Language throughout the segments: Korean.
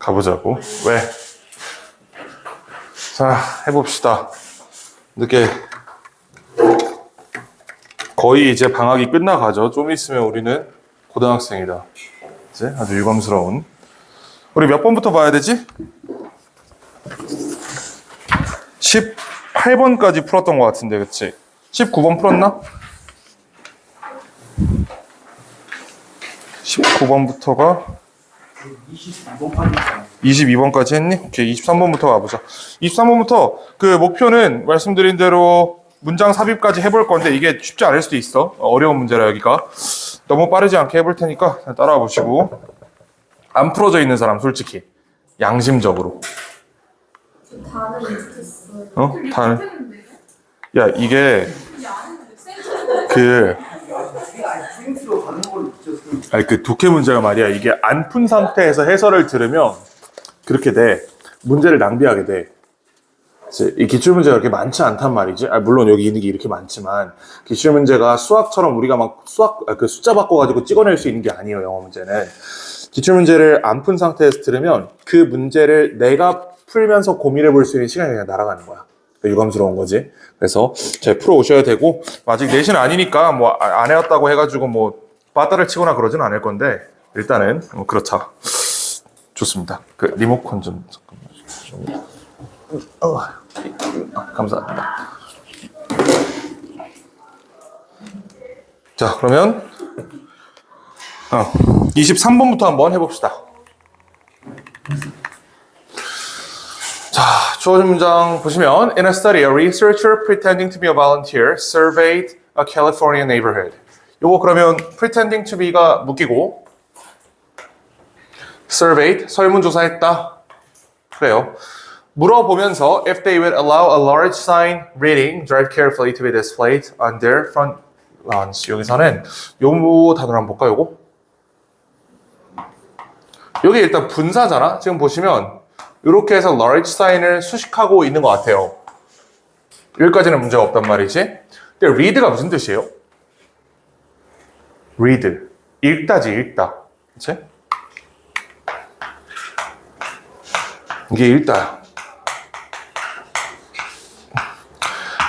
가보자고. 왜? 자, 해봅시다. 늦게 거의 이제 방학이 끝나가죠. 좀 있으면 우리는 고등학생이다. 이제 아주 유감스러운. 우리 몇 번부터 봐야 되지? 18번까지 풀었던 것 같은데, 그치? 19번 풀었나? 19번부터가 22번까지 했니? 오케이, 23번부터 가보자. 23번부터 그 목표는 말씀드린 대로 문장 삽입까지 해볼 건데 이게 쉽지 않을 수도 있어. 어려운 문제라 여기가. 너무 빠르지 않게 해볼 테니까 따라와 보시고. 안 풀어져 있는 사람 솔직히 양심적으로. 다는 리스트했어요. 어? 다. 야 이게 그 아니 그 독해 문제가 말이야. 이게 안 푼 상태에서 해설을 들으면 그렇게 돼. 문제를 낭비하게 돼. 이 기출 문제가 그렇게 많지 않단 말이지. 물론 여기 있는 게 이렇게 많지만 기출 문제가 수학처럼 우리가 막 그 숫자 바꿔가지고 찍어낼 수 있는 게 아니에요. 영어 문제는 기출 문제를 안 푼 상태에서 들으면 그 문제를 내가 풀면서 고민해 볼 수 있는 시간이 그냥 날아가는 거야. 유감스러운 거지. 그래서 잘 풀어 오셔야 되고 아직 내신 아니니까 뭐 안 해왔다고 해가지고 뭐 빠따를 치거나 그러진 않을 건데 일단은 그렇다. 좋습니다. 그 리모컨 좀 잠깐만. 감사합니다. 자 그러면 23번부터 한번 해봅시다. 자, 주어진 문장 보시면 In a study, a researcher pretending to be a volunteer surveyed a California neighborhood. 요거 그러면 pretending to be가 묶이고 surveyed, 설문조사했다. 그래요. 물어보면서 if they would allow a large sign reading drive carefully to be displayed on their front lawns. 여기서는 요 단어를 한번 볼까요? 요거? 여기 일단 분사잖아. 지금 보시면 이렇게 해서 large sign을 수식하고 있는 것 같아요. 여기까지는 문제가 없단 말이지. 근데 read가 무슨 뜻이에요? read. 읽다지, 읽다. 그치? 이게 읽다야.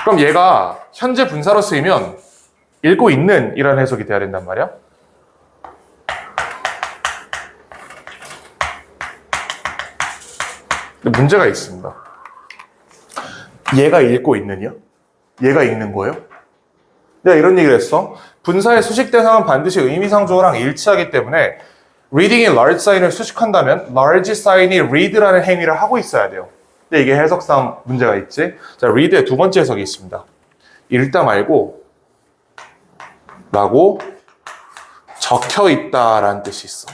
그럼 얘가 현재 분사로 쓰이면 읽고 있는 이런 해석이 돼야 된단 말이야. 근데 문제가 있습니다. 얘가 읽고 있느냐? 얘가 읽는 거예요? 내가 이런 얘기를 했어. 분사의 수식 대상은 반드시 의미상조어랑 일치하기 때문에 reading이 large sign을 수식한다면 large sign이 read라는 행위를 하고 있어야 돼요. 근데 이게 해석상 문제가 있지. 자, read의 두 번째 해석이 있습니다. 읽다 말고 라고 적혀 있다라는 뜻이 있어.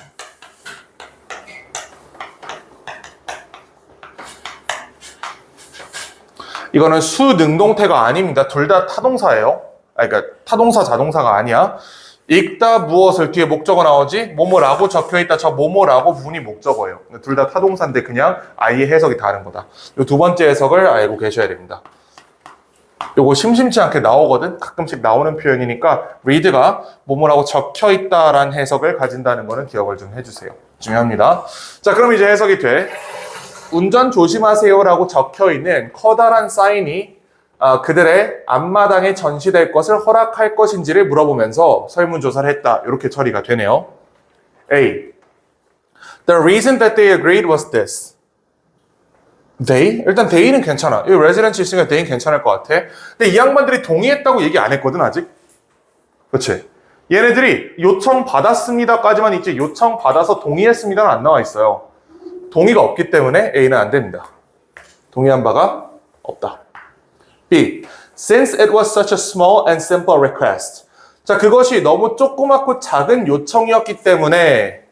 이거는 수능동태가 아닙니다. 둘 다 타동사예요. 그러니까 타동사, 자동사가 아니야. 읽다 무엇을 뒤에 목적어 나오지? 뭐뭐라고 적혀있다. 저 뭐뭐라고 부분이 목적어예요. 둘 다 타동사인데 그냥 아예 해석이 다른 거다. 이 두 번째 해석을 알고 계셔야 됩니다. 요거 심심치 않게 나오거든. 가끔씩 나오는 표현이니까 read가 뭐뭐라고 적혀있다라는 해석을 가진다는 거는 기억을 좀 해주세요. 중요합니다. 자, 그럼 이제 해석이 돼. 운전 조심하세요라고 적혀있는 커다란 사인이 그들의 앞마당에 전시될 것을 허락할 것인지를 물어보면서 설문조사를 했다. 이렇게 처리가 되네요. A. The reason that they agreed was this. They? 일단 they는 괜찮아. 이 residence 있으니까 they는 괜찮을 것 같아. 근데 이 양반들이 동의했다고 얘기 안 했거든 아직. 그렇지? 얘네들이 요청 받았습니다까지만 있지 요청 받아서 동의했습니다는 안 나와 있어요. 동의가 없기 때문에 A는 안 됩니다. 동의한 바가 없다. B. Since it was such a small and simple request. 자, 그것이 너무 조그맣고 작은 요청이었기 때문에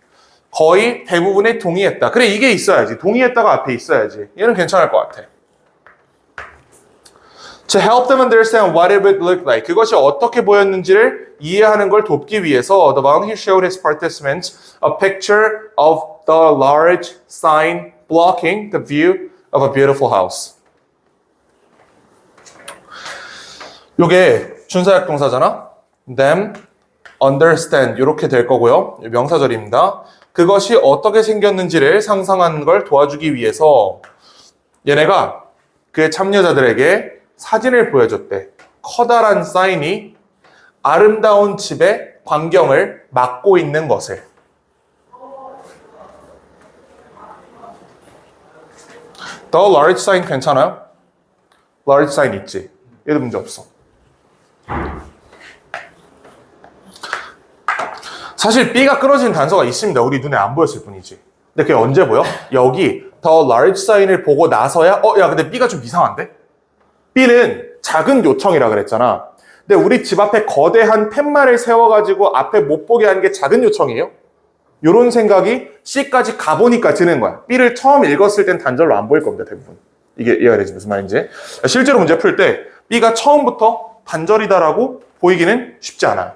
거의 대부분이 동의했다. 그래, 이게 있어야지. 동의했다가 앞에 있어야지. 얘는 괜찮을 것 같아. To help them understand what it would look like. 그것이 어떻게 보였는지를 이해하는 걸 돕기 위해서 the volunteer showed his participants a picture of the large sign blocking the view of a beautiful house. 요게 준사역동사잖아. them, understand 이렇게 될 거고요. 명사절입니다. 그것이 어떻게 생겼는지를 상상하는 걸 도와주기 위해서 얘네가 그의 참여자들에게 사진을 보여줬대. 커다란 사인이 아름다운 집의 광경을 막고 있는 것을. The large sign 괜찮아요? large sign 있지? 얘도 문제 없어. 사실 B가 끊어진 단서가 있습니다. 우리 눈에 안 보였을 뿐이지. 근데 그게 언제 보여? 여기 the large sign을 보고 나서야 야 근데 B가 좀 이상한데? B는 작은 요청이라 그랬잖아. 근데 우리 집 앞에 거대한 팻말을 세워가지고 앞에 못 보게 하는 게 작은 요청이에요? 이런 생각이 C까지 가보니까 드는 거야. B를 처음 읽었을 땐 단절로 안 보일 겁니다, 대부분. 이게 이해가 되지 무슨 말인지. 실제로 문제 풀 때 B가 처음부터 단절이다라고 보이기는 쉽지 않아요.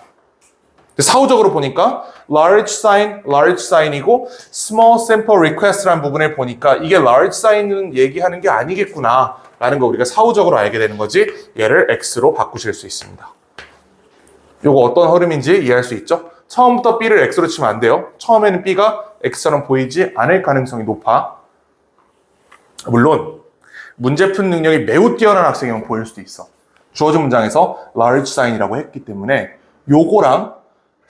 사후적으로 보니까 large sign이고 small sample request라는 부분을 보니까 이게 large sign은 얘기하는 게 아니겠구나 라는 거 우리가 사후적으로 알게 되는 거지. 얘를 X로 바꾸실 수 있습니다. 요거 어떤 흐름인지 이해할 수 있죠? 처음부터 B를 X로 치면 안 돼요. 처음에는 B가 X처럼 보이지 않을 가능성이 높아. 물론 문제 푸는 능력이 매우 뛰어난 학생이면 보일 수도 있어. 주어진 문장에서 large sign이라고 했기 때문에 요거랑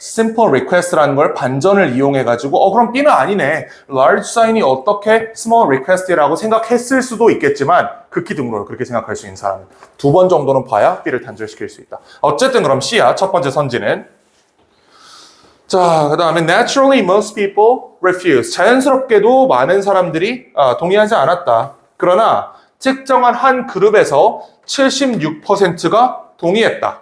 simple request라는 걸 반전을 이용해가지고 그럼 B는 아니네. large sign이 어떻게 small request라고 생각했을 수도 있겠지만 극히 드물어요. 그렇게 생각할 수 있는 사람은. 2번 정도는 봐야 B를 단절시킬 수 있다. 어쨌든 그럼 C야. 첫 번째 선지는. 자, 그 다음에 naturally most people refuse. 자연스럽게도 많은 사람들이 동의하지 않았다. 그러나 특정한 한 그룹에서 76%가 동의했다.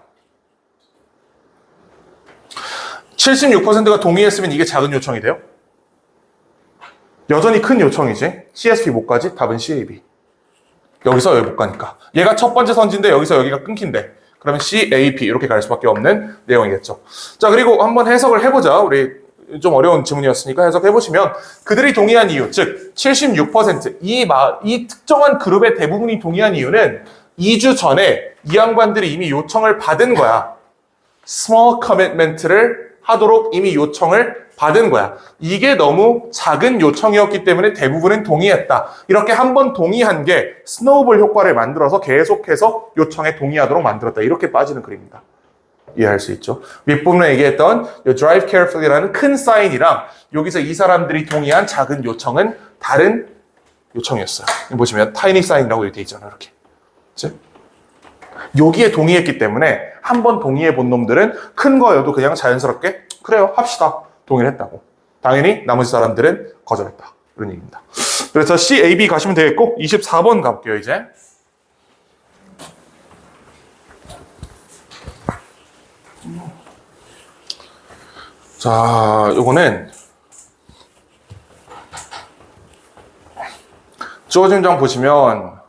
76%가 동의했으면 이게 작은 요청이 돼요? 여전히 큰 요청이지. CSP 못 가지? 답은 CAB. 여기서 여기 못 가니까. 얘가 첫 번째 선지인데 여기서 여기가 끊긴대. 그러면 CAP 이렇게 갈 수밖에 없는 내용이겠죠. 자, 그리고 한번 해석을 해보자. 우리 좀 어려운 질문이었으니까 해석해보시면 그들이 동의한 이유, 즉 76% 이 특정한 그룹의 대부분이 동의한 이유는 2주 전에 이 양반들이 이미 요청을 받은 거야. small commitment를 하도록 이미 요청을 받은 거야. 이게 너무 작은 요청이었기 때문에 대부분은 동의했다. 이렇게 한번 동의한 게 스노우볼 효과를 만들어서 계속해서 요청에 동의하도록 만들었다. 이렇게 빠지는 그림입니다. 이해할 수 있죠? 윗부분에 얘기했던 drive carefully라는 큰 사인이랑 여기서 이 사람들이 동의한 작은 요청은 다른 요청이었어요. 보시면 tiny sign이라고 이렇게 돼 있잖아요. 이렇게. 그치? 여기에 동의했기 때문에 한 번 동의해 본 놈들은 큰 거여도 그냥 자연스럽게 그래요 합시다 동의를 했다고. 당연히 나머지 사람들은 거절했다. 그런 얘기입니다. 그래서 C, A, B 가시면 되겠고 24번 가볼게요 이제. 자, 요거는 주어진 문장 보시면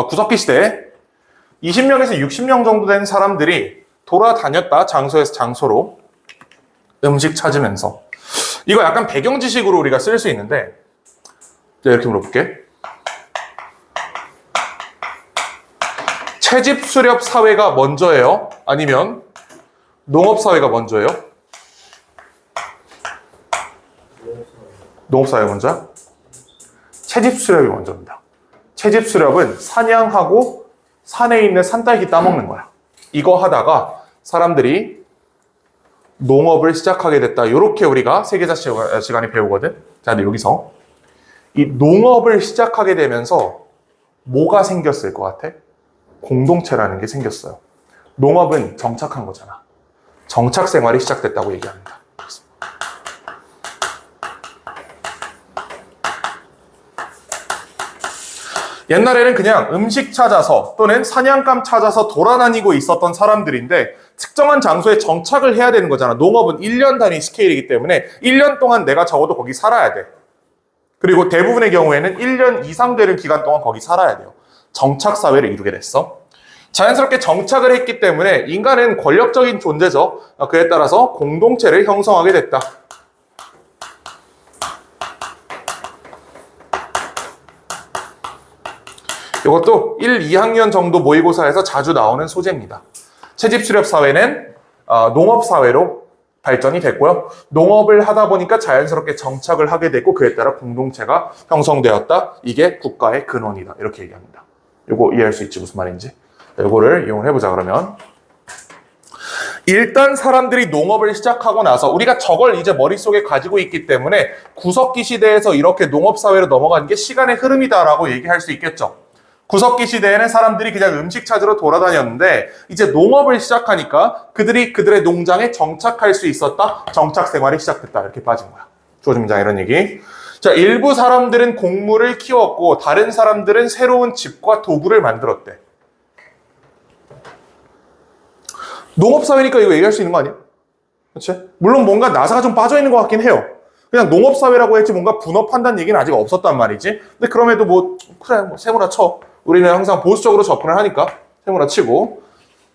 구석기 시대에 20명에서 60명 정도 된 사람들이 돌아다녔다. 장소에서 장소로 음식 찾으면서. 이거 약간 배경 지식으로 우리가 쓸 수 있는데 이렇게 물어볼게. 채집 수렵 사회가 먼저예요? 아니면 농업 사회가 먼저예요? 농업 사회가 먼저야? 채집 수렵이 먼저입니다. 채집 수렵은 사냥하고 산에 있는 산딸기 따먹는 거야. 이거 하다가 사람들이 농업을 시작하게 됐다. 이렇게 우리가 세계사 시간에 배우거든. 자, 근데 여기서 이 농업을 시작하게 되면서 뭐가 생겼을 것 같아? 공동체라는 게 생겼어요. 농업은 정착한 거잖아. 정착 생활이 시작됐다고 얘기합니다. 옛날에는 그냥 음식 찾아서 또는 사냥감 찾아서 돌아다니고 있었던 사람들인데 특정한 장소에 정착을 해야 되는 거잖아. 농업은 1년 단위 스케일이기 때문에 1년 동안 내가 적어도 거기 살아야 돼. 그리고 대부분의 경우에는 1년 이상 되는 기간 동안 거기 살아야 돼요. 정착 사회를 이루게 됐어. 자연스럽게 정착을 했기 때문에 인간은 권력적인 존재죠. 그에 따라서 공동체를 형성하게 됐다. 이것도 1, 2학년 정도 모의고사에서 자주 나오는 소재입니다. 채집 수렵 사회는 농업 사회로 발전이 됐고요. 농업을 하다 보니까 자연스럽게 정착을 하게 됐고 그에 따라 공동체가 형성되었다. 이게 국가의 근원이다. 이렇게 얘기합니다. 이거 이해할 수 있지 무슨 말인지. 이거를 이용을 해보자 그러면. 일단 사람들이 농업을 시작하고 나서 우리가 저걸 이제 머릿속에 가지고 있기 때문에 구석기 시대에서 이렇게 농업사회로 넘어간 게 시간의 흐름이다라고 얘기할 수 있겠죠. 구석기 시대에는 사람들이 그냥 음식 찾으러 돌아다녔는데 이제 농업을 시작하니까 그들이 그들의 농장에 정착할 수 있었다. 정착 생활이 시작됐다. 이렇게 빠진 거야. 주어진 문장 이런 얘기. 자, 일부 사람들은 곡물을 키웠고 다른 사람들은 새로운 집과 도구를 만들었대. 농업사회니까 이거 얘기할 수 있는 거 아니야? 그렇지? 물론 뭔가 나사가 좀 빠져있는 것 같긴 해요. 그냥 농업사회라고 했지 뭔가 분업한다는 얘기는 아직 없었단 말이지. 근데 그럼에도 뭐 그래 뭐 세무나 쳐. 우리는 항상 보수적으로 접근을 하니까 세무나 치고.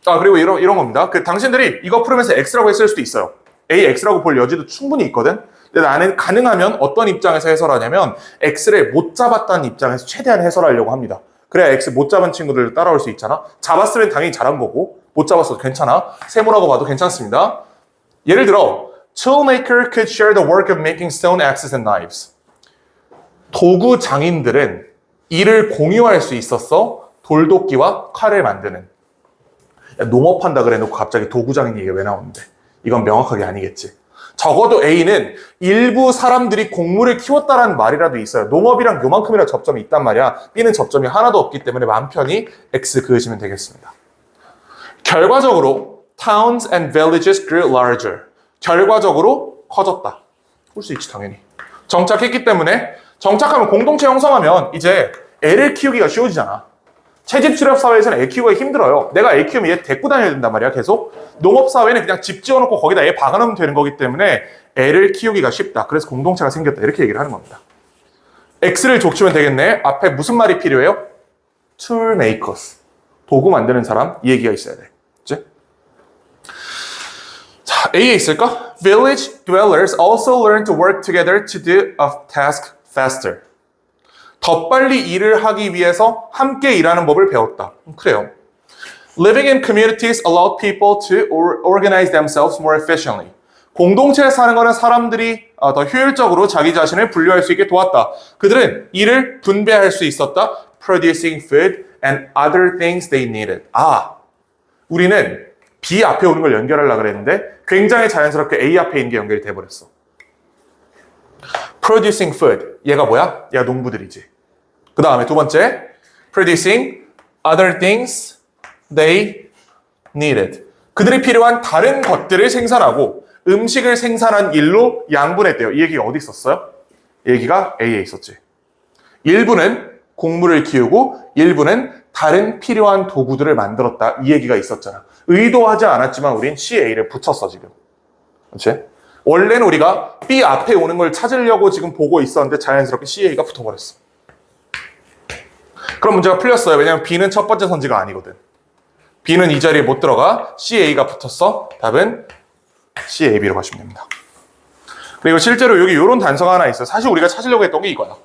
아 그리고 이런 겁니다. 그 당신들이 이거 풀으면서 X라고 했을 수도 있어요. A, X라고 볼 여지도 충분히 있거든. 근데 나는 가능하면 어떤 입장에서 해설하냐면 X를 못 잡았다는 입장에서 최대한 해설하려고 합니다. 그래야 X 못 잡은 친구들 따라올 수 있잖아. 잡았으면 당연히 잘한 거고 못 잡았어도 괜찮아. 세모라고 봐도 괜찮습니다. 예를 들어 toolmaker could share the work of making stone axes and knives. 도구 장인들은 일을 공유할 수 있었어. 돌도끼와 칼을 만드는. 야, 농업한다 그래 놓고 갑자기 도구 장인 얘기가 왜 나오는데? 이건 명확하게 아니겠지. 적어도 A는 일부 사람들이 곡물을 키웠다라는 말이라도 있어요. 농업이랑 요만큼이나 접점이 있단 말이야. B는 접점이 하나도 없기 때문에 마음 편히 X 그으시면 되겠습니다. 결과적으로 towns and villages grew larger. 결과적으로 커졌다. 볼 수 있지 당연히. 정착했기 때문에 정착하면 공동체 형성하면 이제 애를 키우기가 쉬워지잖아. 채집 출협 사회에서는 애 키우기가 힘들어요. 내가 애 키우면 얘 데리고 다녀야 된단 말이야 계속. 농업 사회는 그냥 집 지어놓고 거기다 애 박아놓으면 되는 거기 때문에 애를 키우기가 쉽다. 그래서 공동체가 생겼다. 이렇게 얘기를 하는 겁니다. X를 족치면 되겠네. 앞에 무슨 말이 필요해요? tool makers. 도구 만드는 사람. 이 얘기가 있어야 돼. 그치? 자, A에 있을까? Village dwellers also learn to work together to do a task faster. 더 빨리 일을 하기 위해서 함께 일하는 법을 배웠다. 그래요. Living in communities allowed people to organize themselves more efficiently. 공동체에 사는 거는 사람들이 더 효율적으로 자기 자신을 분류할 수 있게 도왔다. 그들은 일을 분배할 수 있었다. Producing food and other things they needed. 우리는 B 앞에 오는 걸 연결하려고 그랬는데 굉장히 자연스럽게 A 앞에 있는 게 연결이 돼버렸어. Producing food. 얘가 뭐야? 얘가 농부들이지. 그 다음에 두 번째. Producing other things they needed. 그들이 필요한 다른 것들을 생산하고 음식을 생산한 일로 양분했대요. 이 얘기가 어디 있었어요? 이 얘기가 A에 있었지. 일부는 곡물을 키우고 일부는 다른 필요한 도구들을 만들었다. 이 얘기가 있었잖아. 의도하지 않았지만 우린 CA를 붙였어 지금. 그렇지? 원래는 우리가 B 앞에 오는 걸 찾으려고 지금 보고 있었는데 자연스럽게 CA가 붙어버렸어. 그럼 문제가 풀렸어요. 왜냐면 B는 첫 번째 선지가 아니거든. B는 이 자리에 못 들어가. CA가 붙었어. 답은 CAB로 가시면 됩니다. 그리고 실제로 여기 이런 단서가 하나 있어요. 사실 우리가 찾으려고 했던 게 이거야.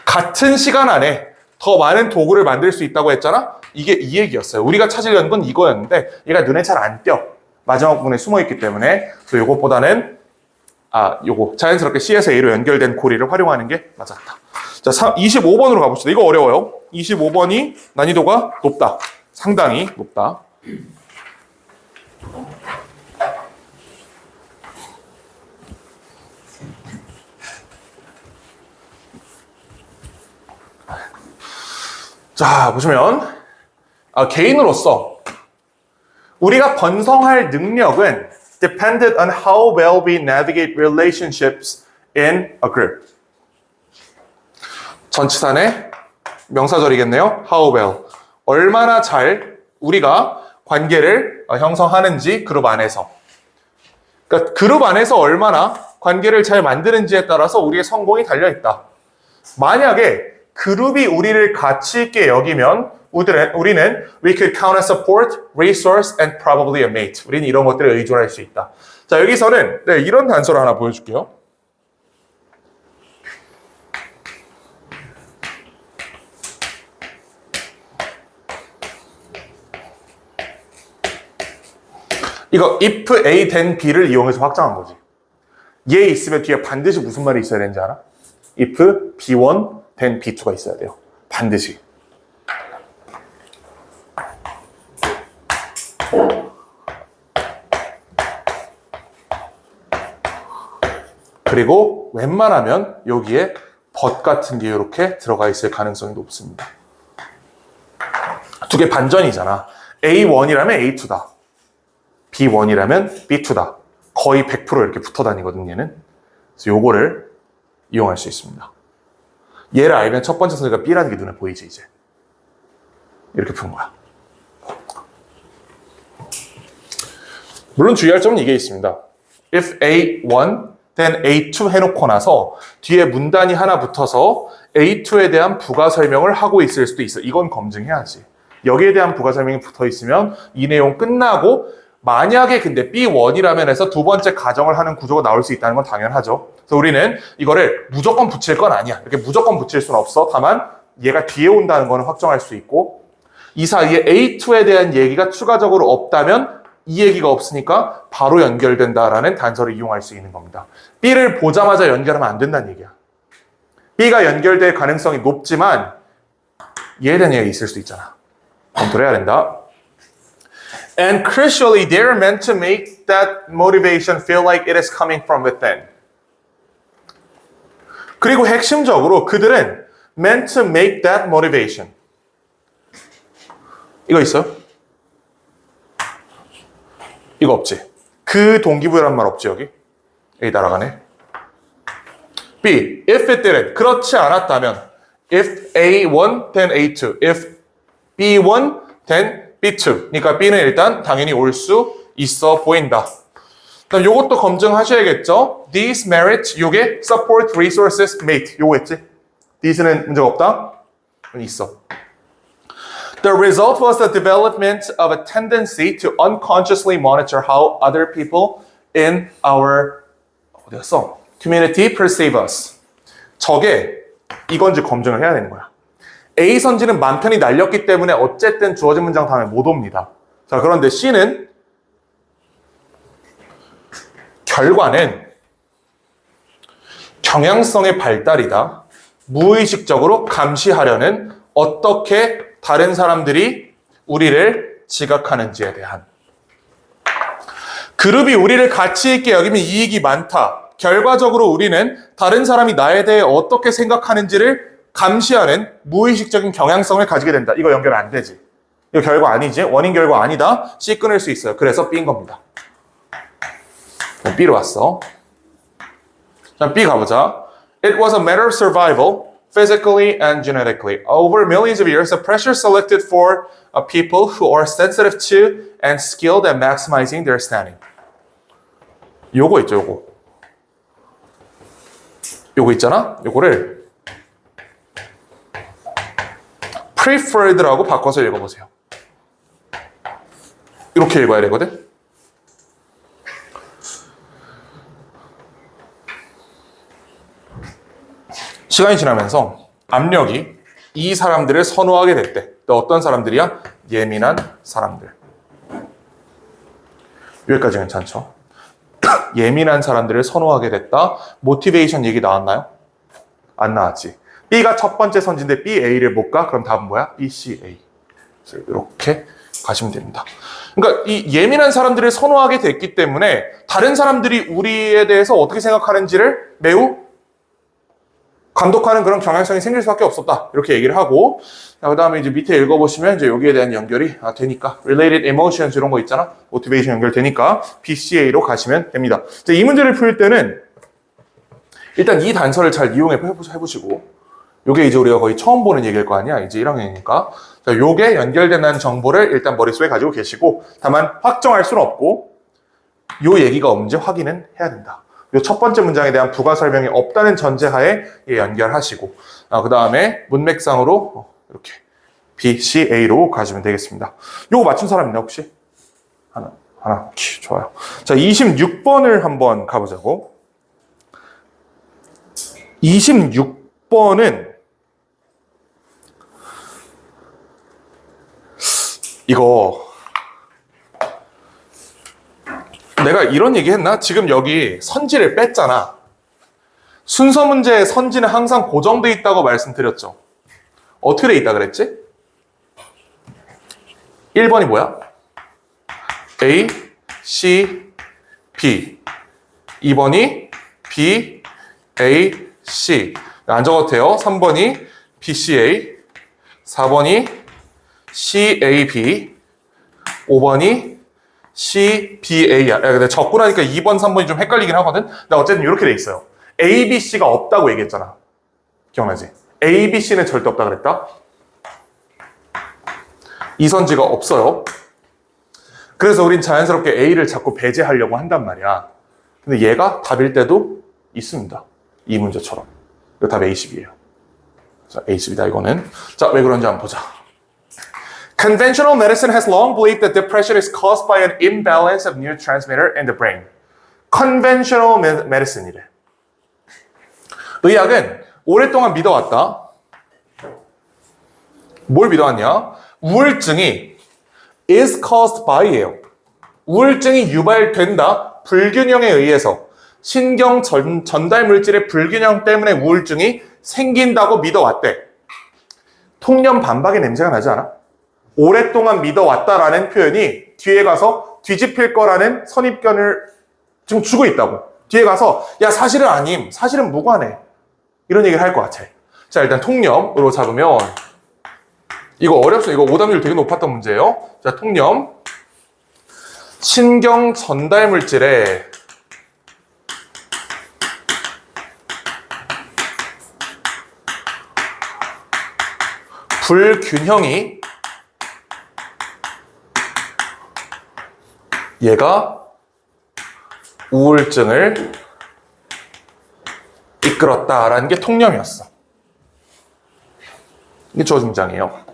같은 시간 안에 더 많은 도구를 만들 수 있다고 했잖아? 이게 이 얘기였어요. 우리가 찾으려는 건 이거였는데 얘가 눈에 잘 안 띄어. 마지막 부분에 숨어있기 때문에 그래서 이것보다는 요거 자연스럽게 C에서 A로 연결된 고리를 활용하는 게 맞았다. 자, 25번으로 가봅시다. 이거 어려워요. 25번이 난이도가 높다. 상당히 높다. 자, 보시면 개인으로서 우리가 번성할 능력은 depended on how well we navigate relationships in a group. 전치사의 명사절이겠네요. How well. 얼마나 잘 우리가 관계를 형성하는지 그룹 안에서. 그러니까 그룹 안에서 얼마나 관계를 잘 만드는지에 따라서 우리의 성공이 달려있다. 만약에 그룹이 우리를 가치 있게 여기면 우리는 we could count on support, resource, and probably a mate. 우리는 이런 것들에 의존할 수 있다. 자, 여기서는 이런 단서를 하나 보여줄게요. 이거 if A then B를 이용해서 확장한 거지. 얘 있으면 뒤에 반드시 무슨 말이 있어야 되는지 알아? if B1 then B2가 있어야 돼요. 반드시. 그리고 웬만하면 여기에 but 같은 게 이렇게 들어가 있을 가능성이 높습니다. 두 개 반전이잖아. A1이라면 A2다. B1이라면 B2다. 거의 100% 이렇게 붙어 다니거든, 얘는. 그래서 요거를 이용할 수 있습니다. 얘를 알면 첫 번째 선지가 B라는 게 눈에 보이지, 이제. 이렇게 푸는 거야. 물론 주의할 점은 이게 있습니다. If A1, then A2 해놓고 나서 뒤에 문단이 하나 붙어서 A2에 대한 부가 설명을 하고 있을 수도 있어. 이건 검증해야지. 여기에 대한 부가 설명이 붙어 있으면 이 내용 끝나고 만약에 근데 B1이라면 해서 두 번째 가정을 하는 구조가 나올 수 있다는 건 당연하죠. 그래서 우리는 이거를 무조건 붙일 건 아니야. 이렇게 무조건 붙일 수는 없어. 다만 얘가 뒤에 온다는 거는 확정할 수 있고 이 사이에 A2에 대한 얘기가 추가적으로 없다면 이 얘기가 없으니까 바로 연결된다라는 단서를 이용할 수 있는 겁니다. B를 보자마자 연결하면 안 된다는 얘기야. B가 연결될 가능성이 높지만 얘에 대한 얘기가 있을 수도 있잖아. 검토를 해야 된다. And crucially, they're meant to make that motivation feel like it is coming from within. 그리고 핵심적으로 그들은 meant to make that motivation. 이거 있어요? 이거 없지? 그 동기부여란 말 없지, 여기? 여기 날아가네. B, if it didn't. 그렇지 않았다면 if A1, then A2. if B1, then B2. 그러니까 B는 일단 당연히 올 수 있어 보인다. 그다음 요것도 검증하셔야겠죠. These merits, 요게 support resources mate. 요거 있지? These는 문제가 없다? 있어. The result was the development of a tendency to unconsciously monitor how other people in our 어디였어? community perceive us. 저게 이건지 검증을 해야 되는 거야. A 선지는 만 편이 날렸기 때문에 어쨌든 주어진 문장 다음에 못 옵니다. 자, 그런데 C는 결과는 경향성의 발달이다. 무의식적으로 감시하려는 어떻게 다른 사람들이 우리를 지각하는지에 대한. 그룹이 우리를 가치 있게 여기면 이익이 많다. 결과적으로 우리는 다른 사람이 나에 대해 어떻게 생각하는지를 감시하는 무의식적인 경향성을 가지게 된다. 이거 연결 안 되지. 이거 결과 아니지. 원인 결과 아니다. C 끊을 수 있어요. 그래서 B인 겁니다. B로 왔어. 자, B 가보자. It was a matter of survival, physically and genetically. Over millions of years, the pressure selected for people who are sensitive to and skilled at maximizing their standing. 요거 있죠, 요거. 요거 있잖아? 요거를 preferred라고 바꿔서 읽어보세요. 이렇게 읽어야 되거든? 시간이 지나면서 압력이 이 사람들을 선호하게 됐대. 또 어떤 사람들이야? 예민한 사람들. 여기까지 괜찮죠? 예민한 사람들을 선호하게 됐다. 모티베이션 얘기 나왔나요? 안 나왔지. B가 첫 번째 선지인데 B, A를 못 가? 그럼 답은 뭐야? B, C, A. 이렇게 가시면 됩니다. 그러니까 이 예민한 사람들을 선호하게 됐기 때문에 다른 사람들이 우리에 대해서 어떻게 생각하는지를 매우 감독하는 그런 경향성이 생길 수밖에 없었다. 이렇게 얘기를 하고, 그 다음에 이제 밑에 읽어보시면 이제 여기에 대한 연결이 되니까, related emotions 이런 거 있잖아. motivation 연결되니까 BCA로 가시면 됩니다. 이 문제를 풀 때는 일단 이 단서를 잘 이용해 보시고, 요게 이제 우리가 거의 처음 보는 얘기일 거 아니야. 이제 1학년이니까. 자, 요게 연결된다는 정보를 일단 머릿속에 가지고 계시고, 다만 확정할 수는 없고, 요 얘기가 없는지 확인은 해야 된다. 요 첫 번째 문장에 대한 부가 설명이 없다는 전제하에 연결하시고, 그 다음에 문맥상으로 이렇게 B, C, A로 가시면 되겠습니다. 요거 맞춘 사람 있나 혹시? 하나, 오케이, 좋아요. 자, 26번을 한번 가보자고. 26번은 이거 내가 이런 얘기 했나? 지금 여기 선지를 뺐잖아. 순서 문제의 선지는 항상 고정돼 있다고 말씀드렸죠. 어떻게 돼 있다 그랬지? 1번이 뭐야? A, C, B. 2번이 B, A, C. 안 적어도 돼요. 3번이 B, C, A. 4번이 C, A, B. 5번이 C, B, A야. 근데 적고 나니까 2번, 3번이 좀 헷갈리긴 하거든? 근데 어쨌든 이렇게 돼 있어요. A, B, C가 없다고 얘기했잖아. 기억나지? A, B, C는 절대 없다 그랬다? 이선지가 없어요. 그래서 우린 자연스럽게 A를 자꾸 배제하려고 한단 말이야. 근데 얘가 답일 때도 있습니다. 이 문제처럼. 이거 답 A10이에요. 자, A10이다 이거는. 자, 왜 그런지 한번 보자. Conventional medicine has long believed that depression is caused by an imbalance of neurotransmitter in the brain. Conventional medicine이래. 의학은 오랫동안 믿어왔다. 뭘 믿어왔냐? 우울증이 is caused by예요. 우울증이 유발된다. 불균형에 의해서 신경 전달 물질의 불균형 때문에 우울증이 생긴다고 믿어왔대. 통념 반박의 냄새가 나지 않아? 오랫동안 믿어왔다라는 표현이 뒤에 가서 뒤집힐 거라는 선입견을 지금 주고 있다고. 뒤에 가서 야 사실은 아님, 사실은 무관해. 이런 얘기를 할 것 같아. 자 일단 통념으로 잡으면 이거 어렵습니다. 이거 오답률 되게 높았던 문제예요. 자 통념. 신경 전달 물질에 불균형이 얘가 우울증을 이끌었다라는 게 통념이었어. 이게 주어진 문장이에요.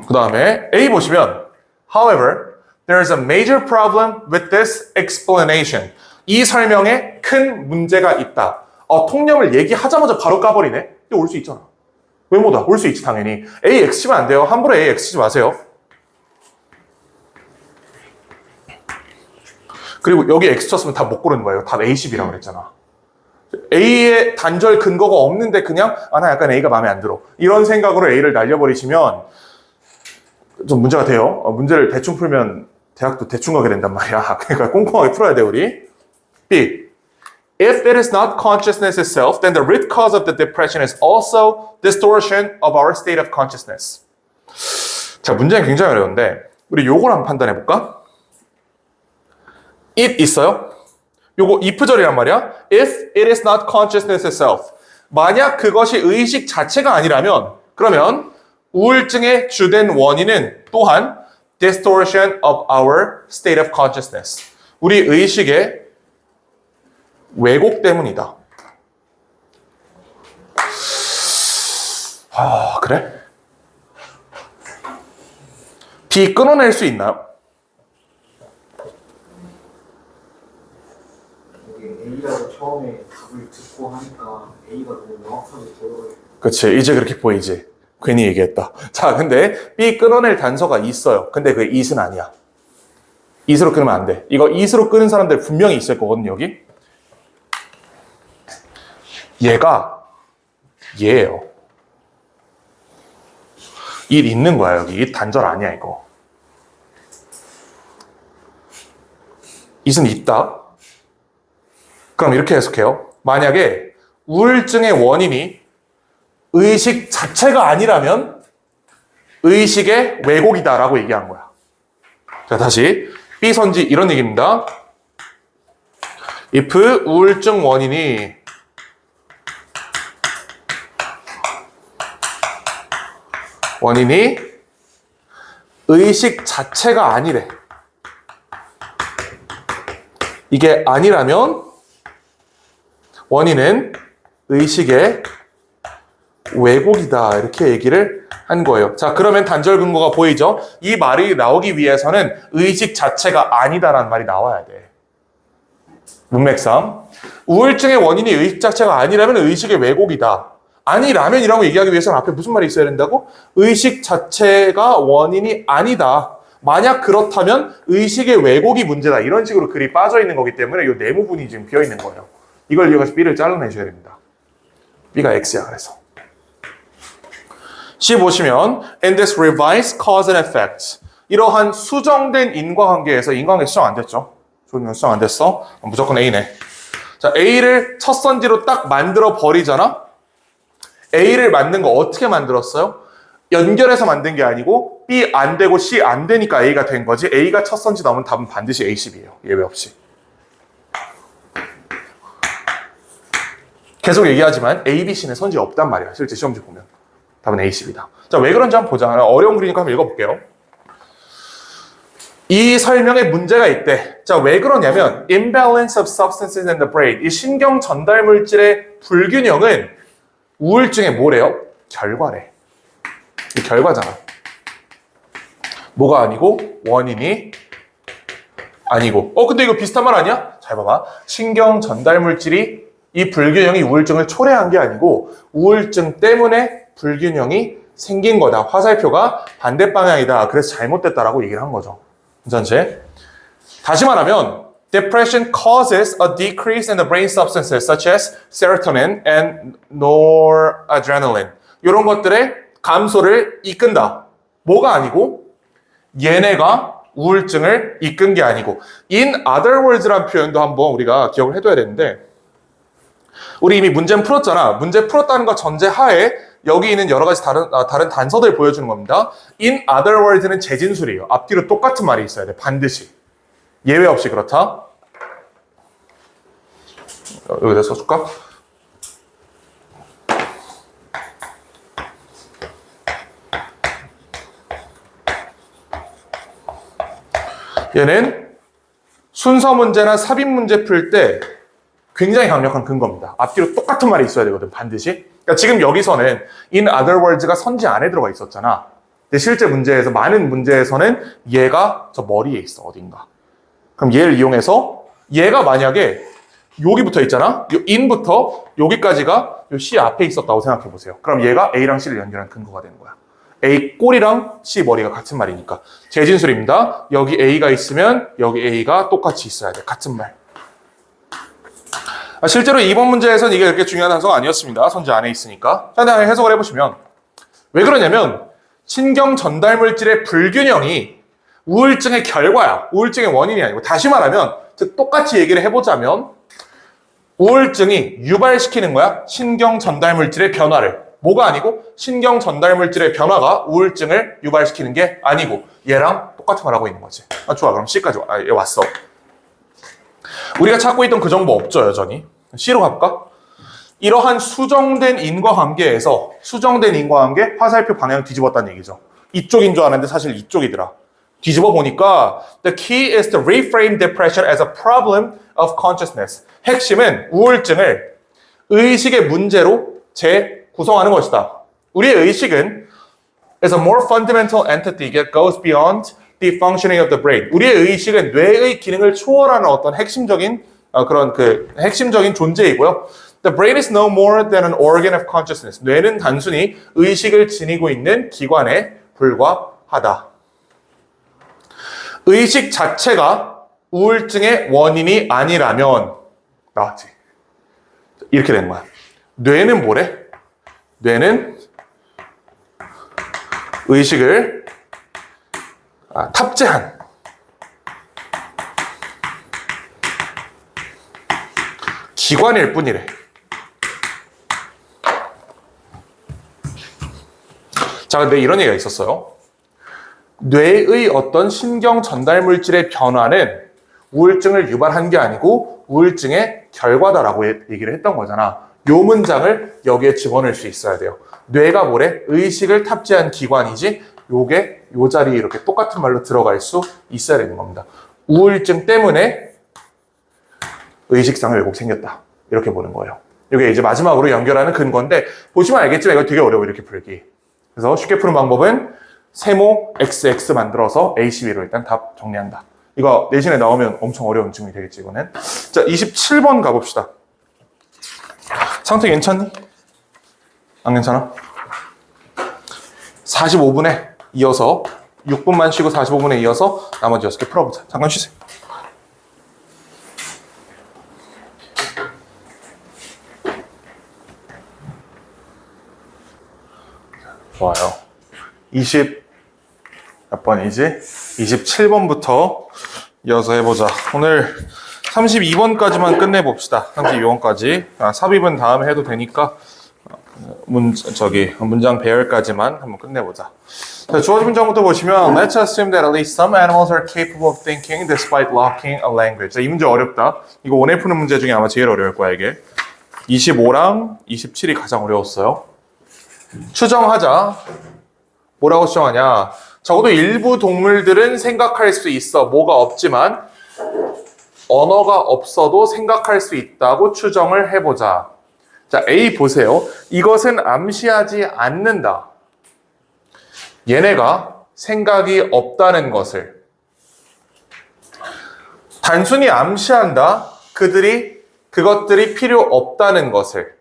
그 다음에 A 보시면 However, there is a major problem with this explanation. 이 설명에 큰 문제가 있다. 통념을 얘기하자마자 바로 까버리네. 이거 올 수 있잖아. 왜 못 와? 올 수 있지 당연히. A, X 치면 안 돼요. 함부로 A, X 치지 마세요. 그리고 여기 X 쳤으면 답 못 고르는 거예요. 답 A10이라고 그랬잖아. A의 단절 근거가 없는데 그냥 나 약간 A가 마음에 안 들어. 이런 생각으로 A를 날려버리시면 좀 문제가 돼요. 문제를 대충 풀면 대학도 대충 가게 된단 말이야. 그러니까 꼼꼼하게 풀어야 돼 우리. B. If it is not consciousness itself, then the root cause of the depression is also distortion of our state of consciousness. 자, 문제는 굉장히 어려운데 우리 요걸 한번 판단해 볼까? it 있어요? 요거 if절이란 말이야. If it is not consciousness itself. 만약 그것이 의식 자체가 아니라면 그러면 우울증의 주된 원인은 또한 distortion of our state of consciousness. 우리 의식의 왜곡 때문이다. 그래? B 끊어낼 수 있나요? A라고 처음에 답을 듣고 하니까 A가 너무 명확하게 보여요. 그치, 이제 그렇게 보이지. 괜히 얘기했다. 자, 근데 B 끊어낼 단서가 있어요. 근데 그게 it은 아니야. it으로 끊으면 안 돼. 이거 it으로 끊은 사람들 분명히 있을 거거든, 여기. 얘가 얘예요. it 있는 거야, 여기. it 단절 아니야, 이거. it은 있다. 그럼 이렇게 해석해요. 만약에 우울증의 원인이 의식 자체가 아니라면 의식의 왜곡이다라고 얘기한 거야. 자, 다시 B 선지 이런 얘기입니다. if 우울증 원인이 의식 자체가 아니래. 이게 아니라면 원인은 의식의 왜곡이다. 이렇게 얘기를 한 거예요. 자, 그러면 단절 근거가 보이죠? 이 말이 나오기 위해서는 의식 자체가 아니다라는 말이 나와야 돼. 문맥상. 우울증의 원인이 의식 자체가 아니라면 의식의 왜곡이다. 아니라면이라고 얘기하기 위해서는 앞에 무슨 말이 있어야 된다고? 의식 자체가 원인이 아니다. 만약 그렇다면 의식의 왜곡이 문제다. 이런 식으로 글이 빠져 있는 거기 때문에 이 네 부분이 지금 비어 있는 거예요. 이걸 이용해서 B를 잘라내셔야 됩니다. B가 X야, 그래서. C 보시면 in this revised cause and effect 이러한 수정된 인과관계에서 인과관계 수정 안 됐죠? 조금 수정 안 됐어? 무조건 A네. 자, A를 첫 선지로 딱 만들어 버리잖아? A를 만든 거 어떻게 만들었어요? 연결해서 만든 게 아니고 B 안 되고 C 안 되니까 A가 된 거지. A가 첫 선지 나오면 답은 반드시 A10이에요. 예외 없이. 계속 얘기하지만 A, B, C는 선지 없단 말이야. 실제 시험지 보면. 답은 A10이다. 자, 왜 그런지 한번 보자. 어려운 글이니까 한번 읽어볼게요. 이 설명에 문제가 있대. 자, 왜 그러냐면 imbalance of substances in the brain. 이 신경 전달 물질의 불균형은 우울증의 뭐래요? 결과래. 이 결과잖아. 뭐가 아니고 원인이 아니고. 근데 이거 비슷한 말 아니야? 잘 봐봐. 신경 전달 물질이 이 불균형이 우울증을 초래한 게 아니고 우울증 때문에 불균형이 생긴 거다. 화살표가 반대 방향이다. 그래서 잘못됐다라고 얘기를 한 거죠. 전체. 다시 말하면 depression causes a decrease in the brain substances such as serotonin and noradrenaline. 이런 것들의 감소를 이끈다. 뭐가 아니고 얘네가 우울증을 이끈 게 아니고 in other words라는 표현도 한번 우리가 기억을 해둬야 되는데 우리 이미 문제는 풀었잖아. 문제 풀었다는 거 전제하에 여기 있는 여러 가지 다른 단서들 보여주는 겁니다. In other words는 재진술이에요. 앞뒤로 똑같은 말이 있어야 돼. 반드시. 예외 없이 그렇다. 여기다 써줄까? 얘는 순서 문제나 삽입 문제 풀 때 굉장히 강력한 근거입니다. 앞뒤로 똑같은 말이 있어야 되거든, 반드시. 그러니까 지금 여기서는 in other words가 선지 안에 들어가 있었잖아. 근데 실제 문제에서, 많은 문제에서는 얘가 저 머리에 있어, 어딘가. 그럼 얘를 이용해서 얘가 만약에 여기 붙어 있잖아? 요 in부터 여기까지가 요 C 앞에 있었다고 생각해 보세요. 그럼 얘가 A랑 C를 연결한 근거가 되는 거야. A 꼬리랑 C 머리가 같은 말이니까. 재진술입니다. 여기 A가 있으면 여기 A가 똑같이 있어야 돼. 같은 말. 실제로 이번 문제에서는 이게 그렇게 중요한 단서가 아니었습니다. 선지 안에 있으니까. 자, 다음에 해석을 해보시면 왜 그러냐면 신경 전달 물질의 불균형이 우울증의 결과야. 우울증의 원인이 아니고. 다시 말하면 즉 똑같이 얘기를 해보자면 우울증이 유발시키는 거야. 신경 전달 물질의 변화를. 뭐가 아니고 신경 전달 물질의 변화가 우울증을 유발시키는 게 아니고 얘랑 똑같은 말 하고 있는 거지. 좋아. 그럼 C까지 왔어. 우리가 찾고 있던 그 정보 없죠, 여전히. C로 갈까? 이러한 수정된 인과관계에서 수정된 인과관계 화살표 방향을 뒤집었다는 얘기죠. 이쪽인 줄 알았는데 사실 이쪽이더라. 뒤집어 보니까 the key is to reframe depression as a problem of consciousness. 핵심은 우울증을 의식의 문제로 재구성하는 것이다. 우리의 의식은 is a more fundamental entity that goes beyond the functioning of the brain. 우리의 의식은 뇌의 기능을 초월하는 어떤 핵심적인 핵심적인 존재이고요. The brain is no more than an organ of consciousness. 뇌는 단순히 의식을 지니고 있는 기관에 불과하다. 의식 자체가 우울증의 원인이 아니라면 나왔지. 이렇게 되는 거야. 뇌는 뭐래? 뇌는 의식을 탑재한 기관일 뿐이래. 자, 근데 이런 얘기가 있었어요. 뇌의 어떤 신경 전달 물질의 변화는 우울증을 유발한 게 아니고 우울증의 결과다라고 얘기를 했던 거잖아. 요 문장을 여기에 집어넣을 수 있어야 돼요. 뇌가 뭐래? 의식을 탑재한 기관이지 요게 요 자리에 이렇게 똑같은 말로 들어갈 수 있어야 되는 겁니다. 우울증 때문에 의식상의 왜곡 생겼다. 이렇게 보는 거예요. 이게 이제 마지막으로 연결하는 근거인데 보시면 알겠지만 이거 되게 어려워, 이렇게 풀기. 그래서 쉽게 푸는 방법은 세모 XX 만들어서 A12로 일단 답 정리한다. 이거 내신에 나오면 엄청 어려운 질문이 되겠지, 이거는. 자, 27번 가봅시다. 상태 괜찮니? 안 괜찮아? 45분에 이어서 6분만 쉬고 45분에 이어서 나머지 6개 풀어보자. 잠깐 쉬세요. 좋아요. 몇 번이지? 27번부터 이어서 해보자. 오늘 32번까지만 끝내봅시다. 32번까지. 삽입은 다음에 해도 되니까 문장 배열까지만 한번 끝내보자. 자, 주어진 문장부터 보시면 Let's assume that at least some animals are capable of thinking despite lacking a language. 자, 이 문제 어렵다. 이거 오늘 푸는 문제 중에 아마 제일 어려울 거야, 이게. 25랑 27이 가장 어려웠어요. 추정하자. 뭐라고 추정하냐? 적어도 일부 동물들은 생각할 수 있어. 뭐가 없지만 언어가 없어도 생각할 수 있다고 추정을 해보자. 자, A 보세요. 이것은 암시하지 않는다. 얘네가 생각이 없다는 것을. 단순히 암시한다. 그것들이 필요 없다는 것을.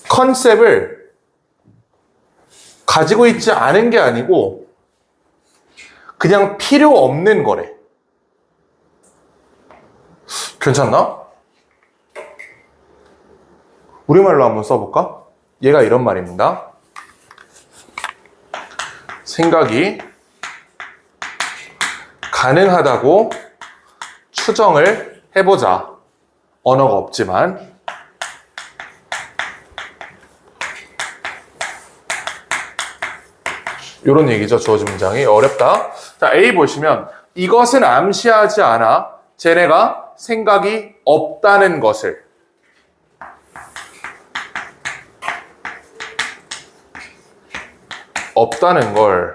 컨셉을 가지고 있지 않은 게 아니고 그냥 필요 없는 거래. 괜찮나? 우리말로 한번 써볼까? 얘가 이런 말입니다. 생각이 가능하다고 추정을 해보자. 언어가 없지만. 이런 얘기죠. 주어진 문장이 어렵다. 자, A 보시면 이것은 암시하지 않아. 쟤네가 생각이 없다는 것을. 없다는 걸.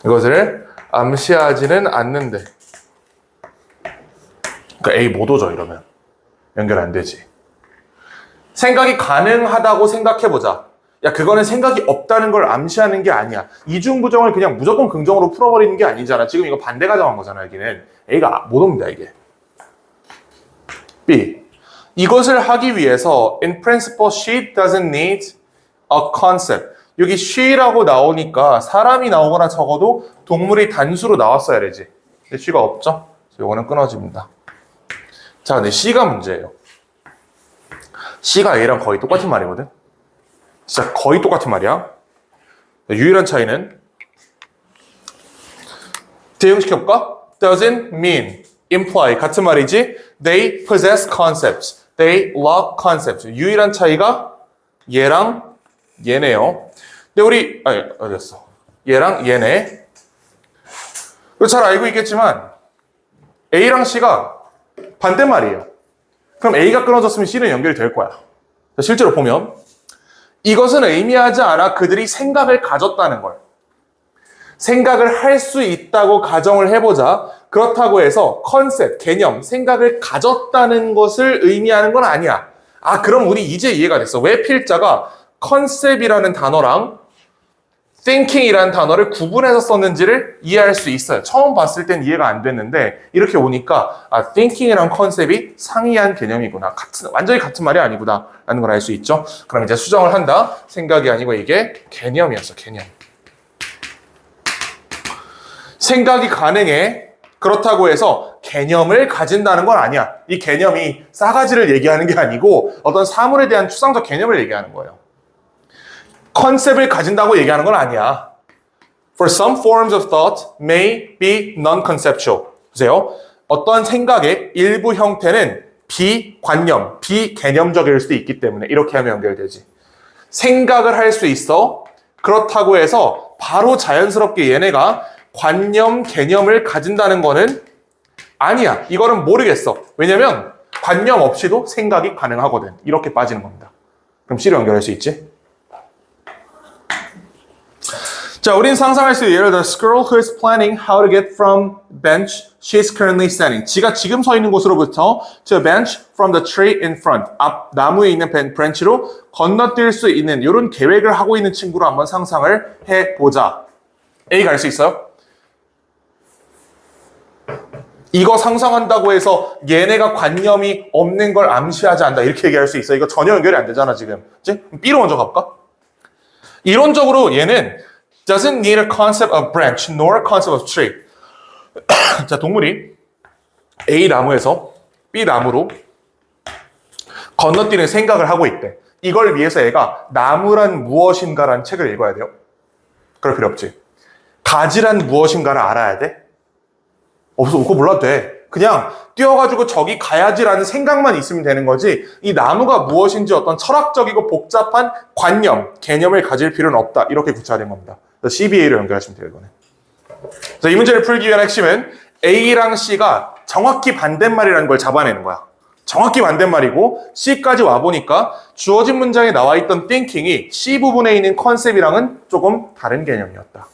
이것을 암시하지는 않는데. 그러니까 A 못 오죠, 이러면. 연결 안 되지. 생각이 가능하다고 생각해보자. 야, 그거는 생각이 없다는 걸 암시하는 게 아니야. 이중부정을 그냥 무조건 긍정으로 풀어버리는 게 아니잖아. 지금 이거 반대 가정한 거잖아, 여기는. A가 못 옵니다, 이게. B. 이것을 하기 위해서 in principle she doesn't need a concept. 여기 she라고 나오니까 사람이 나오거나 적어도 동물이 단수로 나왔어야 되지. 근데 she가 없죠? 이거는 끊어집니다. 자, 근데 C가 문제예요. C가 A랑 거의 똑같은 말이거든. 진짜 거의 똑같은 말이야. 유일한 차이는 대응시켜볼까? Doesn't mean, imply 같은 말이지. They possess concepts. They lack concepts. 유일한 차이가 얘랑 얘네요. 근데 어디였어? 얘랑 얘네. 잘 알고 있겠지만 A랑 C가 반대말이에요. 그럼 A가 끊어졌으면 C는 연결이 될 거야. 실제로 보면 이것은 의미하지 않아 그들이 생각을 가졌다는 걸. 생각을 할 수 있다고 가정을 해보자. 그렇다고 해서 컨셉, 개념, 생각을 가졌다는 것을 의미하는 건 아니야. 아, 그럼 우리 이제 이해가 됐어. 왜 필자가 컨셉이라는 단어랑 thinking이라는 단어를 구분해서 썼는지를 이해할 수 있어요. 처음 봤을 땐 이해가 안 됐는데 이렇게 오니까 thinking이랑 컨셉이 상이한 개념이구나. 완전히 같은 말이 아니구나 라는 걸 알 수 있죠. 그럼 이제 수정을 한다. 생각이 아니고 이게 개념이었어. 개념. 생각이 가능해. 그렇다고 해서 개념을 가진다는 건 아니야. 이 개념이 싸가지를 얘기하는 게 아니고 어떤 사물에 대한 추상적 개념을 얘기하는 거예요. 컨셉을 가진다고 얘기하는 건 아니야. For some forms of thought may be non-conceptual. 보세요. 어떤 생각의 일부 형태는 비관념, 비개념적일 수도 있기 때문에 이렇게 하면 연결되지. 생각을 할 수 있어. 그렇다고 해서 바로 자연스럽게 얘네가 관념, 개념을 가진다는 거는 아니야. 이거는 모르겠어. 왜냐면 관념 없이도 생각이 가능하거든. 이렇게 빠지는 겁니다. 그럼 C로 연결할 수 있지? 자, 우린 상상할 수 있는 예를 들어 Squirrel who is planning how to get from bench she is currently standing. 지가 지금 서 있는 곳으로부터 to a bench from the tree in front. 앞 나무에 있는 브랜치로 건너뛸 수 있는 이런 계획을 하고 있는 친구로 한번 상상을 해보자. A 갈 수 있어요? 이거 상상한다고 해서 얘네가 관념이 없는 걸 암시하지 않는다. 이렇게 얘기할 수 있어. 이거 전혀 연결이 안 되잖아, 지금. 그치? B로 먼저 가볼까? 이론적으로 얘는 doesn't need a concept of branch nor a concept of tree. 자, 동물이 A 나무에서 B 나무로 건너뛰는 생각을 하고 있대. 이걸 위해서 얘가 나무란 무엇인가라는 책을 읽어야 돼요. 그럴 필요 없지. 가지란 무엇인가를 알아야 돼? 없어, 그거 몰라도 돼. 그냥 뛰어가지고 저기 가야지라는 생각만 있으면 되는 거지 이 나무가 무엇인지 어떤 철학적이고 복잡한 관념, 개념을 가질 필요는 없다. 이렇게 구체화된 겁니다. CBA로 연결하시면 돼요, 이거는. 그래서 이 문제를 풀기 위한 핵심은 A랑 C가 정확히 반대말이라는 걸 잡아내는 거야. 정확히 반대말이고 C까지 와보니까 주어진 문장에 나와 있던 thinking이 C 부분에 있는 컨셉이랑은 조금 다른 개념이었다.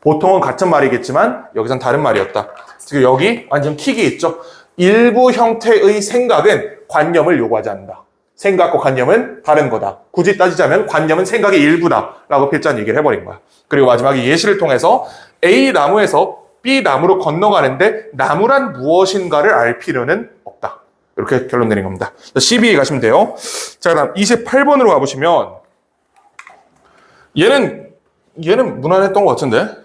보통은 같은 말이겠지만 여기선 다른 말이었다. 지금 여기 완전 킥이 있죠. 일부 형태의 생각은 관념을 요구하지 않는다. 생각과 관념은 다른 거다. 굳이 따지자면 관념은 생각의 일부다 라고 필자는 얘기를 해버린 거야. 그리고 마지막에 예시를 통해서 A 나무에서 B 나무로 건너가는데 나무란 무엇인가를 알 필요는 없다. 이렇게 결론 내린 겁니다. 12에 가시면 돼요. 자, 그럼 28번으로 가보시면 얘는 무난했던 것 같은데.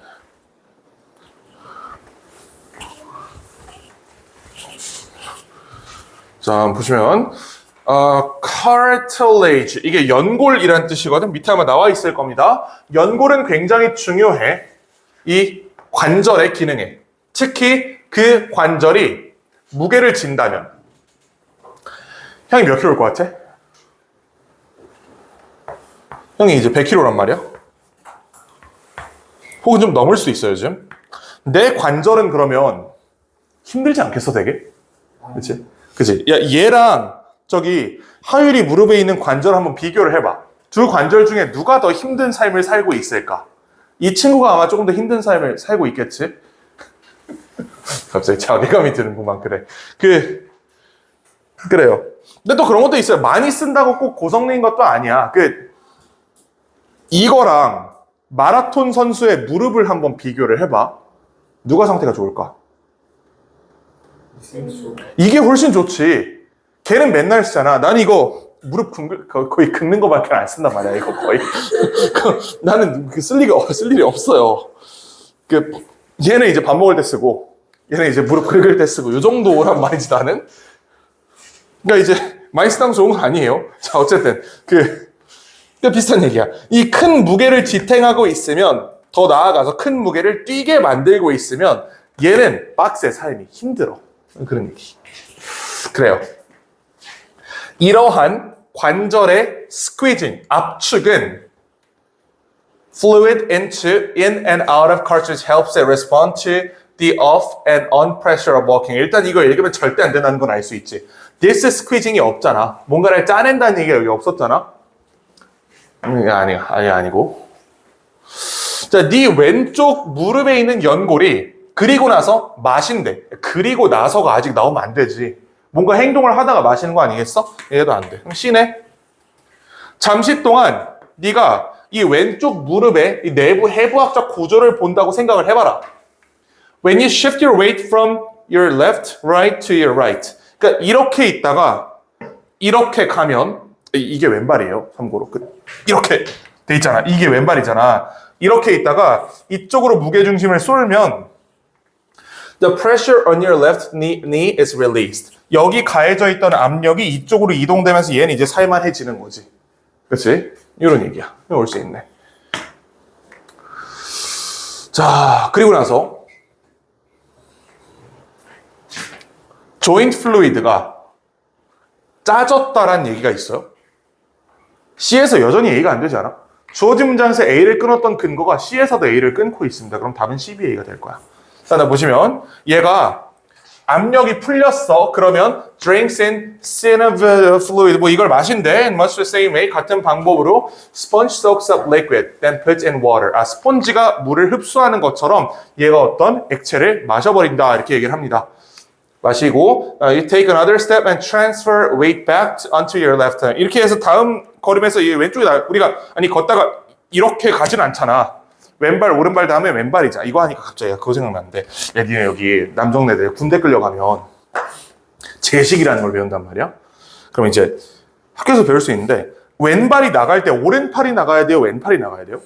자, 보시면 cartilage 이게 연골이라는 뜻이거든. 밑에 아마 나와 있을 겁니다. 연골은 굉장히 중요해. 이 관절의 기능에. 특히 그 관절이 무게를 진다면 형이 몇 킬로 올 것 같아? 형이 이제 100킬로란 말이야? 혹은 좀 넘을 수 있어요, 요즘. 내 관절은 그러면 힘들지 않겠어, 되게? 그치? 그치? 야, 얘랑 저기 하율이 무릎에 있는 관절 한번 비교를 해봐. 두 관절 중에 누가 더 힘든 삶을 살고 있을까? 이 친구가 아마 조금 더 힘든 삶을 살고 있겠지? 갑자기 자괴감이 드는구만, 그래. 그래요. 근데 또 그런 것도 있어요. 많이 쓴다고 꼭 고성능인 것도 아니야. 이거랑 마라톤 선수의 무릎을 한번 비교를 해봐. 누가 상태가 좋을까? 이게 훨씬 좋지. 걔는 맨날 쓰잖아. 난 이거 무릎 거의 긁는 거밖에 안 쓴단 말이야. 이거 거의. 나는 쓸 일이 없어요. 얘는 이제 밥 먹을 때 쓰고, 얘는 이제 무릎 긁을 때 쓰고, 이 정도란 말이지, 나는. 그러니까 이제 많이 쓰다고 좋은 건 아니에요. 자, 어쨌든 비슷한 얘기야. 이 큰 무게를 지탱하고 있으면, 더 나아가서 큰 무게를 뛰게 만들고 있으면 얘는 빡세, 삶이 힘들어. 그런 얘기. 그래요. 이러한 관절의 squeezing, 압축은 fluid in and out of cartilage helps it respond to the off and on pressure of walking. 일단 이거 읽으면 절대 안 된다는 건 알 수 있지. this squeezing이 없잖아. 뭔가를 짜낸다는 얘기가 여기 없었잖아. 아니고. 자, 네 왼쪽 무릎에 있는 연골이 그리고 나서 마신대. 그리고 나서가 아직 나오면 안 되지. 뭔가 행동을 하다가 마시는 거 아니겠어? 얘도 안 돼. 그럼 C네. 잠시 동안 네가 이 왼쪽 무릎의 이 내부 해부학적 구조를 본다고 생각을 해봐라. When you shift your weight from your left, right to your right. 그러니까 이렇게 있다가 이렇게 가면 이게 왼발이에요. 참고로. 이렇게 돼 있잖아. 이게 왼발이잖아. 이렇게 있다가 이쪽으로 무게중심을 쏠면 the pressure on your left knee is released. 여기 가해져 있던 압력이 이쪽으로 이동되면서 얘는 이제 살만해지는 거지. 그렇지? 이런 얘기야. 올 수 있네. 자, 그리고 나서 joint fluid가 짜졌다라는 얘기가 있어요. C에서 여전히 A가 안 되지 않아? 주어진 문장에서 A를 끊었던 근거가 C에서도 A를 끊고 있습니다. 그럼 답은 CBA가 될 거야. 자, 보시면 얘가 압력이 풀렸어. 그러면 drinks in synovial fluid. 뭐 이걸 마신대. In much the same way. 같은 방법으로 sponge soaks up liquid, then puts in water. 스폰지가 물을 흡수하는 것처럼 얘가 어떤 액체를 마셔버린다. 이렇게 얘기를 합니다. 마시고 you take another step and transfer weight back onto your left hand. 이렇게 해서 다음 걸음에서 이 왼쪽에 우리가 걷다가 이렇게 가진 않잖아. 왼발 오른발 다음에 왼발이자. 이거 하니까 갑자기 그거 생각나는데 야 니네 여기 남정네들 군대 끌려가면 제식이라는 걸 배운단 말이야. 그럼 이제 학교에서 배울 수 있는데 왼발이 나갈 때 오른팔이 나가야 돼요? 왼팔이 나가야 돼요?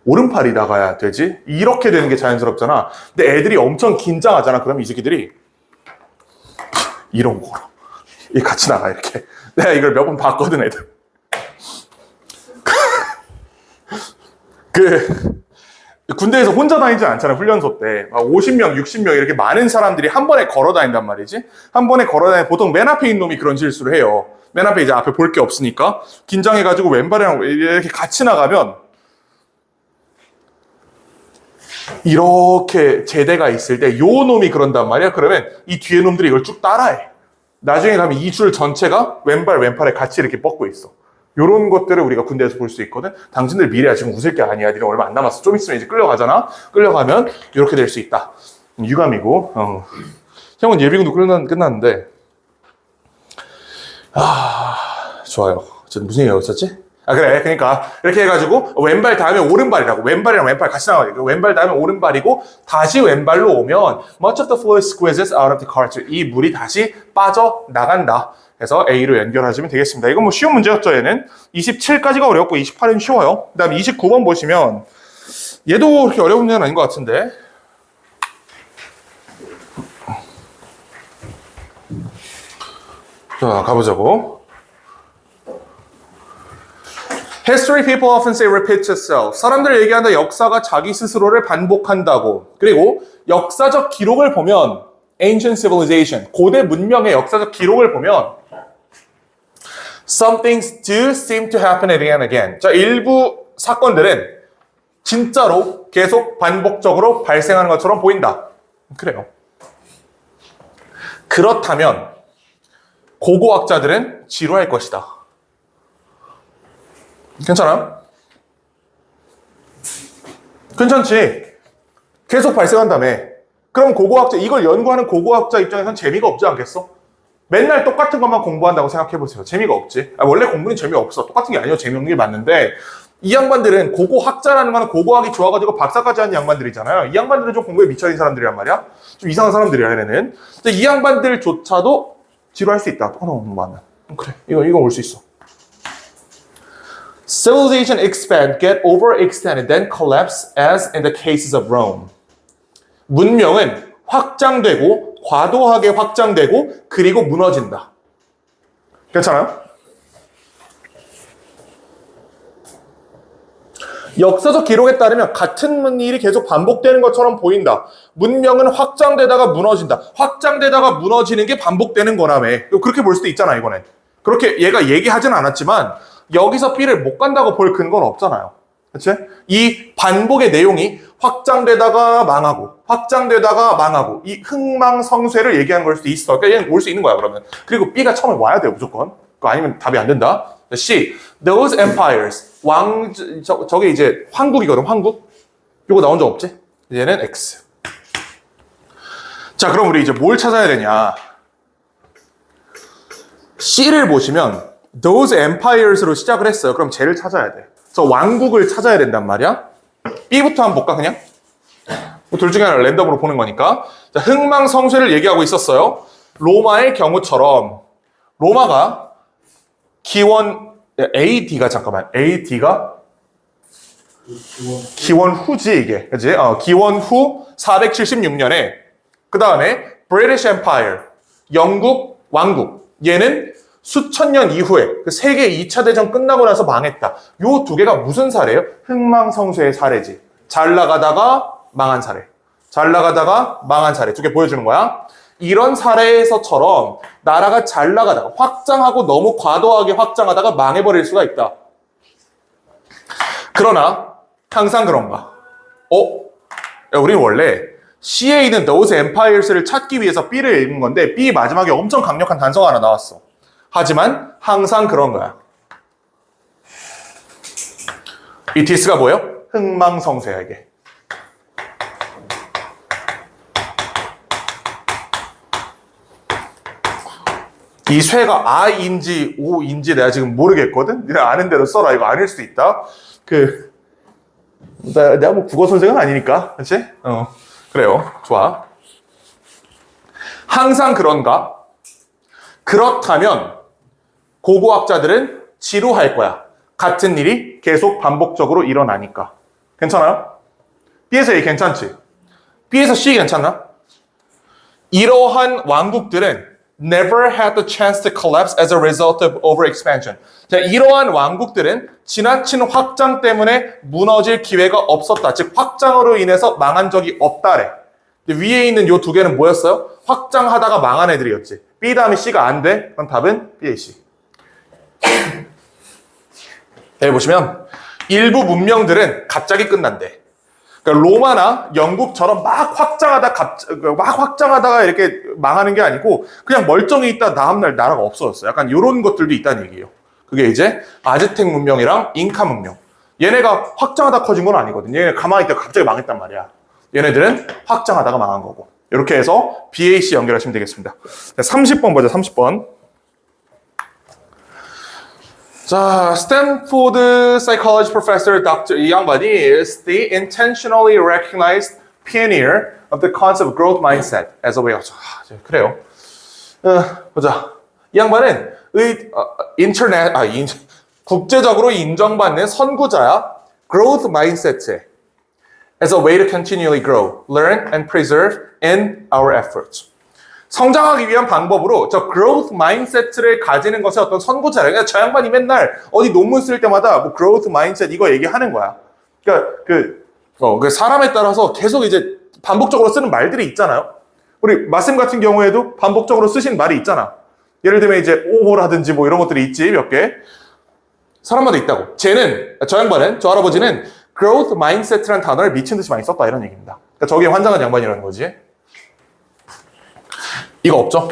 오른팔이 나가야 되지? 이렇게 되는 게 자연스럽잖아. 근데 애들이 엄청 긴장하잖아. 그러면 이 새끼들이 이런 거로 이 같이 나가 이렇게. 내가 이걸 몇 번 봤거든 애들. 군대에서 혼자 다니지 않잖아. 훈련소 때 50명, 60명 이렇게 많은 사람들이 한 번에 걸어 다닌단 말이지. 한 번에 걸어 다니 보통 맨 앞에 있는 놈이 그런 실수를 해요. 맨 앞에 이제 앞에 볼 게 없으니까 긴장해가지고 왼발이랑 이렇게 같이 나가면 이렇게 제대가 있을 때 요 놈이 그런단 말이야. 그러면 이 뒤에 놈들이 이걸 쭉 따라해. 나중에 가면 이 줄 전체가 왼팔에 같이 이렇게 뻗고 있어. 요런 것들을 우리가 군대에서 볼 수 있거든. 당신들 미래야 지금 웃을 게 아니야. 니네 얼마 안 남았어. 좀 있으면 이제 끌려가잖아. 끌려가면 이렇게 될 수 있다. 유감이고. 형은 예비군도 끝났는데 좋아요. 무슨 얘기하고 있었지? 그래. 그러니까 이렇게 해가지고 왼발 다음에 오른발이라고. 왼발이랑 왼발 같이 나가야 돼. 왼발 다음에 오른발이고 다시 왼발로 오면 much of the fluid squeezes out of the cartridge. 이 물이 다시 빠져나간다. 그래서 A로 연결하시면 되겠습니다. 이건 뭐 쉬운 문제였죠, 얘는. 27까지가 어렵고 28은 쉬워요. 그 다음에 29번 보시면 얘도 그렇게 어려운 문제는 아닌 것 같은데. 자, 가보자고. History people often say repeats itself. 사람들 얘기한다 역사가 자기 스스로를 반복한다고. 그리고 역사적 기록을 보면 ancient civilization, 고대 문명의 역사적 기록을 보면 some things do seem to happen again and again. 자, 일부 사건들은 진짜로 계속 반복적으로 발생하는 것처럼 보인다. 그래요. 그렇다면 고고학자들은 지루할 것이다. 괜찮아? 괜찮지? 계속 발생한다며. 그럼 고고학자, 이걸 연구하는 고고학자 입장에선 재미가 없지 않겠어? 맨날 똑같은 것만 공부한다고 생각해보세요. 재미가 없지. 원래 공부는 재미없어. 똑같은 게 아니고 재미없는 게 맞는데 이 양반들은 고고학자라는 거는 고고학이 좋아가지고 박사까지 하는 양반들이잖아요. 이 양반들은 좀 공부에 미쳐있는 사람들이란 말이야. 좀 이상한 사람들이야, 얘네는. 근데 이 양반들조차도 지루할 수 있다. 똑같은 것만. 그래, 이거 올 수 있어. Civilization expand, get overextended, then collapse as in the cases of Rome. 문명은 확장되고 과도하게 확장되고 그리고 무너진다. 괜찮아요? 역사적 기록에 따르면 같은 일이 계속 반복되는 것처럼 보인다. 문명은 확장되다가 무너진다. 확장되다가 무너지는 게 반복되는 거라며. 그렇게 볼 수도 있잖아, 이거는. 그렇게 얘가 얘기하진 않았지만 여기서 B를 못 간다고 볼 근거는 없잖아요. 그치? 이 반복의 내용이 확장되다가 망하고 확장되다가 망하고 이 흥망성쇠를 얘기하는 걸 수도 있어. 그러니까 얘는 올 수 있는 거야, 그러면. 그리고 B가 처음에 와야 돼요, 무조건. 그거 아니면 답이 안 된다. C. Those empires. 저게 이제 황국이거든, 황국. 요거 나온 적 없지? 얘는 X. 자, 그럼 우리 이제 뭘 찾아야 되냐. C를 보시면 Those empires로 시작을 했어요. 그럼 쟤를 찾아야 돼. 그래서 왕국을 찾아야 된단 말이야. B부터 한번 볼까, 그냥? 둘 중에 하나 랜덤으로 보는 거니까. 자, 흥망성쇠를 얘기하고 있었어요. 로마의 경우처럼 로마가 AD가 기원 후지, 이게. 그치? 기원 후 476년에 그 다음에 British Empire, 영국 왕국. 얘는 수천 년 이후에 그 세계 2차 대전 끝나고 나서 망했다. 요 두 개가 무슨 사례예요? 흥망성쇠의 사례지. 잘 나가다가 망한 사례. 잘 나가다가 망한 사례. 두 개 보여주는 거야. 이런 사례에서처럼 나라가 잘 나가다가 확장하고 너무 과도하게 확장하다가 망해버릴 수가 있다. 그러나 항상 그런가? 우리는 원래 C에 있는 those empires를 찾기 위해서 B를 읽은 건데 B 마지막에 엄청 강력한 단서가 하나 나왔어. 하지만 항상 그런 거야. 이 디스가 뭐예요? 흥망성쇠야, 이게. 이 쇠가 아인지 오인지 내가 지금 모르겠거든? 네가 아는 대로 써라. 이거 아닐 수도 있다. 내가 뭐 국어 선생은 아니니까, 그렇지? 그래요. 좋아. 항상 그런가? 그렇다면 고고학자들은 지루할 거야. 같은 일이 계속 반복적으로 일어나니까. 괜찮아요? B에서 A 괜찮지? B에서 C 괜찮나? 이러한 왕국들은 never had the chance to collapse as a result of overexpansion. 자, 이러한 왕국들은 지나친 확장 때문에 무너질 기회가 없었다. 즉 확장으로 인해서 망한 적이 없다래. 근데 위에 있는 요 두 개는 뭐였어요? 확장하다가 망한 애들이었지. B 다음에 C가 안 돼? 그럼 답은 B, A, C. 여기 보시면 일부 문명들은 갑자기 끝난대. 그러니까 로마나 영국처럼 막 확장하다가 이렇게 망하는 게 아니고 그냥 멀쩡히 있다 다음날 나라가 없어졌어. 약간 이런 것들도 있다는 얘기예요. 그게 이제 아즈텍 문명이랑 잉카 문명. 얘네가 확장하다 커진 건 아니거든. 얘네 가만히 있다가 갑자기 망했단 말이야. 얘네들은 확장하다가 망한 거고. 이렇게 해서 BAC 연결하시면 되겠습니다. 30번 보자. 30번. 자, 스탠포드 psychology professor Dr. 이 양반이 is the intentionally recognized pioneer of the concept of growth mindset as a way of... 그래요. 보자. 이 양반은 국제적으로 인정받는 선구자야. growth mindset에 as a way to continually grow, learn, and preserve in our efforts. 성장하기 위한 방법으로 저 growth mindset를 가지는 것의 어떤 선구자래. 그러니까 저 양반이 맨날 어디 논문 쓸 때마다 뭐 growth mindset 이거 얘기하는 거야. 그러니까 그 사람에 따라서 계속 이제 반복적으로 쓰는 말들이 있잖아요. 우리 마쌤 같은 경우에도 반복적으로 쓰신 말이 있잖아. 예를 들면 이제 오버라든지 뭐 이런 것들이 있지 몇 개. 사람마다 있다고. 저 양반은, 저 할아버지는 growth mindset라는 단어를 미친 듯이 많이 썼다 이런 얘기입니다. 그러니까 저기에 환장한 양반이라는 거지. 이거 없죠?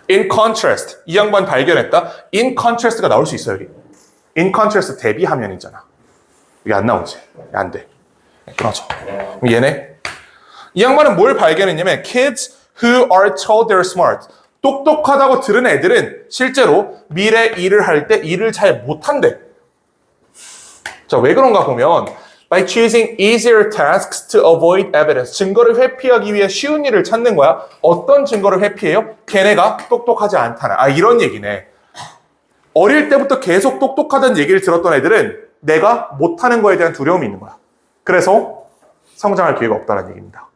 In contrast, 이 양반 발견했다. In contrast가 나올 수 있어요, 여기. In contrast 대비하면 있잖아. 이게 안 나오지. 안 돼. 끊어져. 그럼 얘네. 이 양반은 뭘 발견했냐면 kids who are told they're smart. 똑똑하다고 들은 애들은 실제로 미래 일을 할 때 일을 잘 못한대. 자, 왜 그런가 보면 by choosing easier tasks to avoid evidence. 증거를 회피하기 위해 쉬운 일을 찾는 거야. 어떤 증거를 회피해요? 걔네가 똑똑하지 않다는. 이런 얘기네. 어릴 때부터 계속 똑똑하다는 얘기를 들었던 애들은 내가 못하는 거에 대한 두려움이 있는 거야. 그래서 성장할 기회가 없다는 얘기입니다.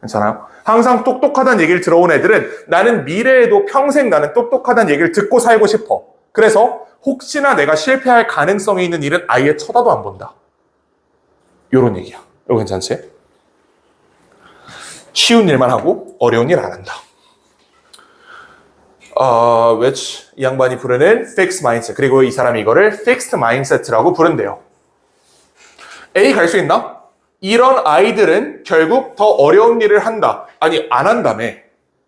괜찮아요? 항상 똑똑하다는 얘기를 들어온 애들은 나는 미래에도 평생 나는 똑똑하다는 얘기를 듣고 살고 싶어. 그래서 혹시나 내가 실패할 가능성이 있는 일은 아예 쳐다도 안 본다. 요런 얘기야. 이거 괜찮지? 쉬운 일만 하고 어려운 일 안 한다. which 이 양반이 부르는 fixed mindset. 그리고 이 사람이 이거를 fixed mindset라고 부른대요. A 갈 수 있나? 이런 아이들은 결국 더 어려운 일을 한다. 아니, 안 한다며.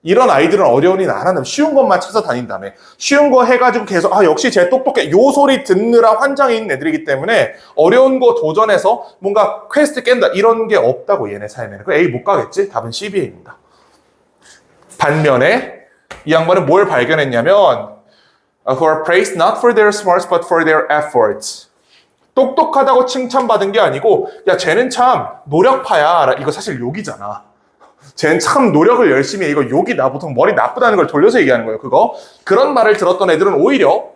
이런 아이들은 어려운 일 안 한다며. 쉬운 것만 찾아다닌다며. 쉬운 거 해가지고 계속 역시 쟤 똑똑해. 요 소리 듣느라 환장해 있는 애들이기 때문에 어려운 거 도전해서 뭔가 퀘스트 깬다. 이런 게 없다고 얘네 삶에는. 그 A 못 가겠지? 답은 CBA입니다. 반면에 이 양반은 뭘 발견했냐면 who are praised not for their smarts but for their efforts. 똑똑하다고 칭찬받은 게 아니고 야 쟤는 참 노력파야. 이거 사실 욕이잖아. 쟤는 참 노력을 열심히 해. 이거 욕이 보통 머리 나쁘다는 걸 돌려서 얘기하는 거예요. 그런 말을 들었던 애들은 오히려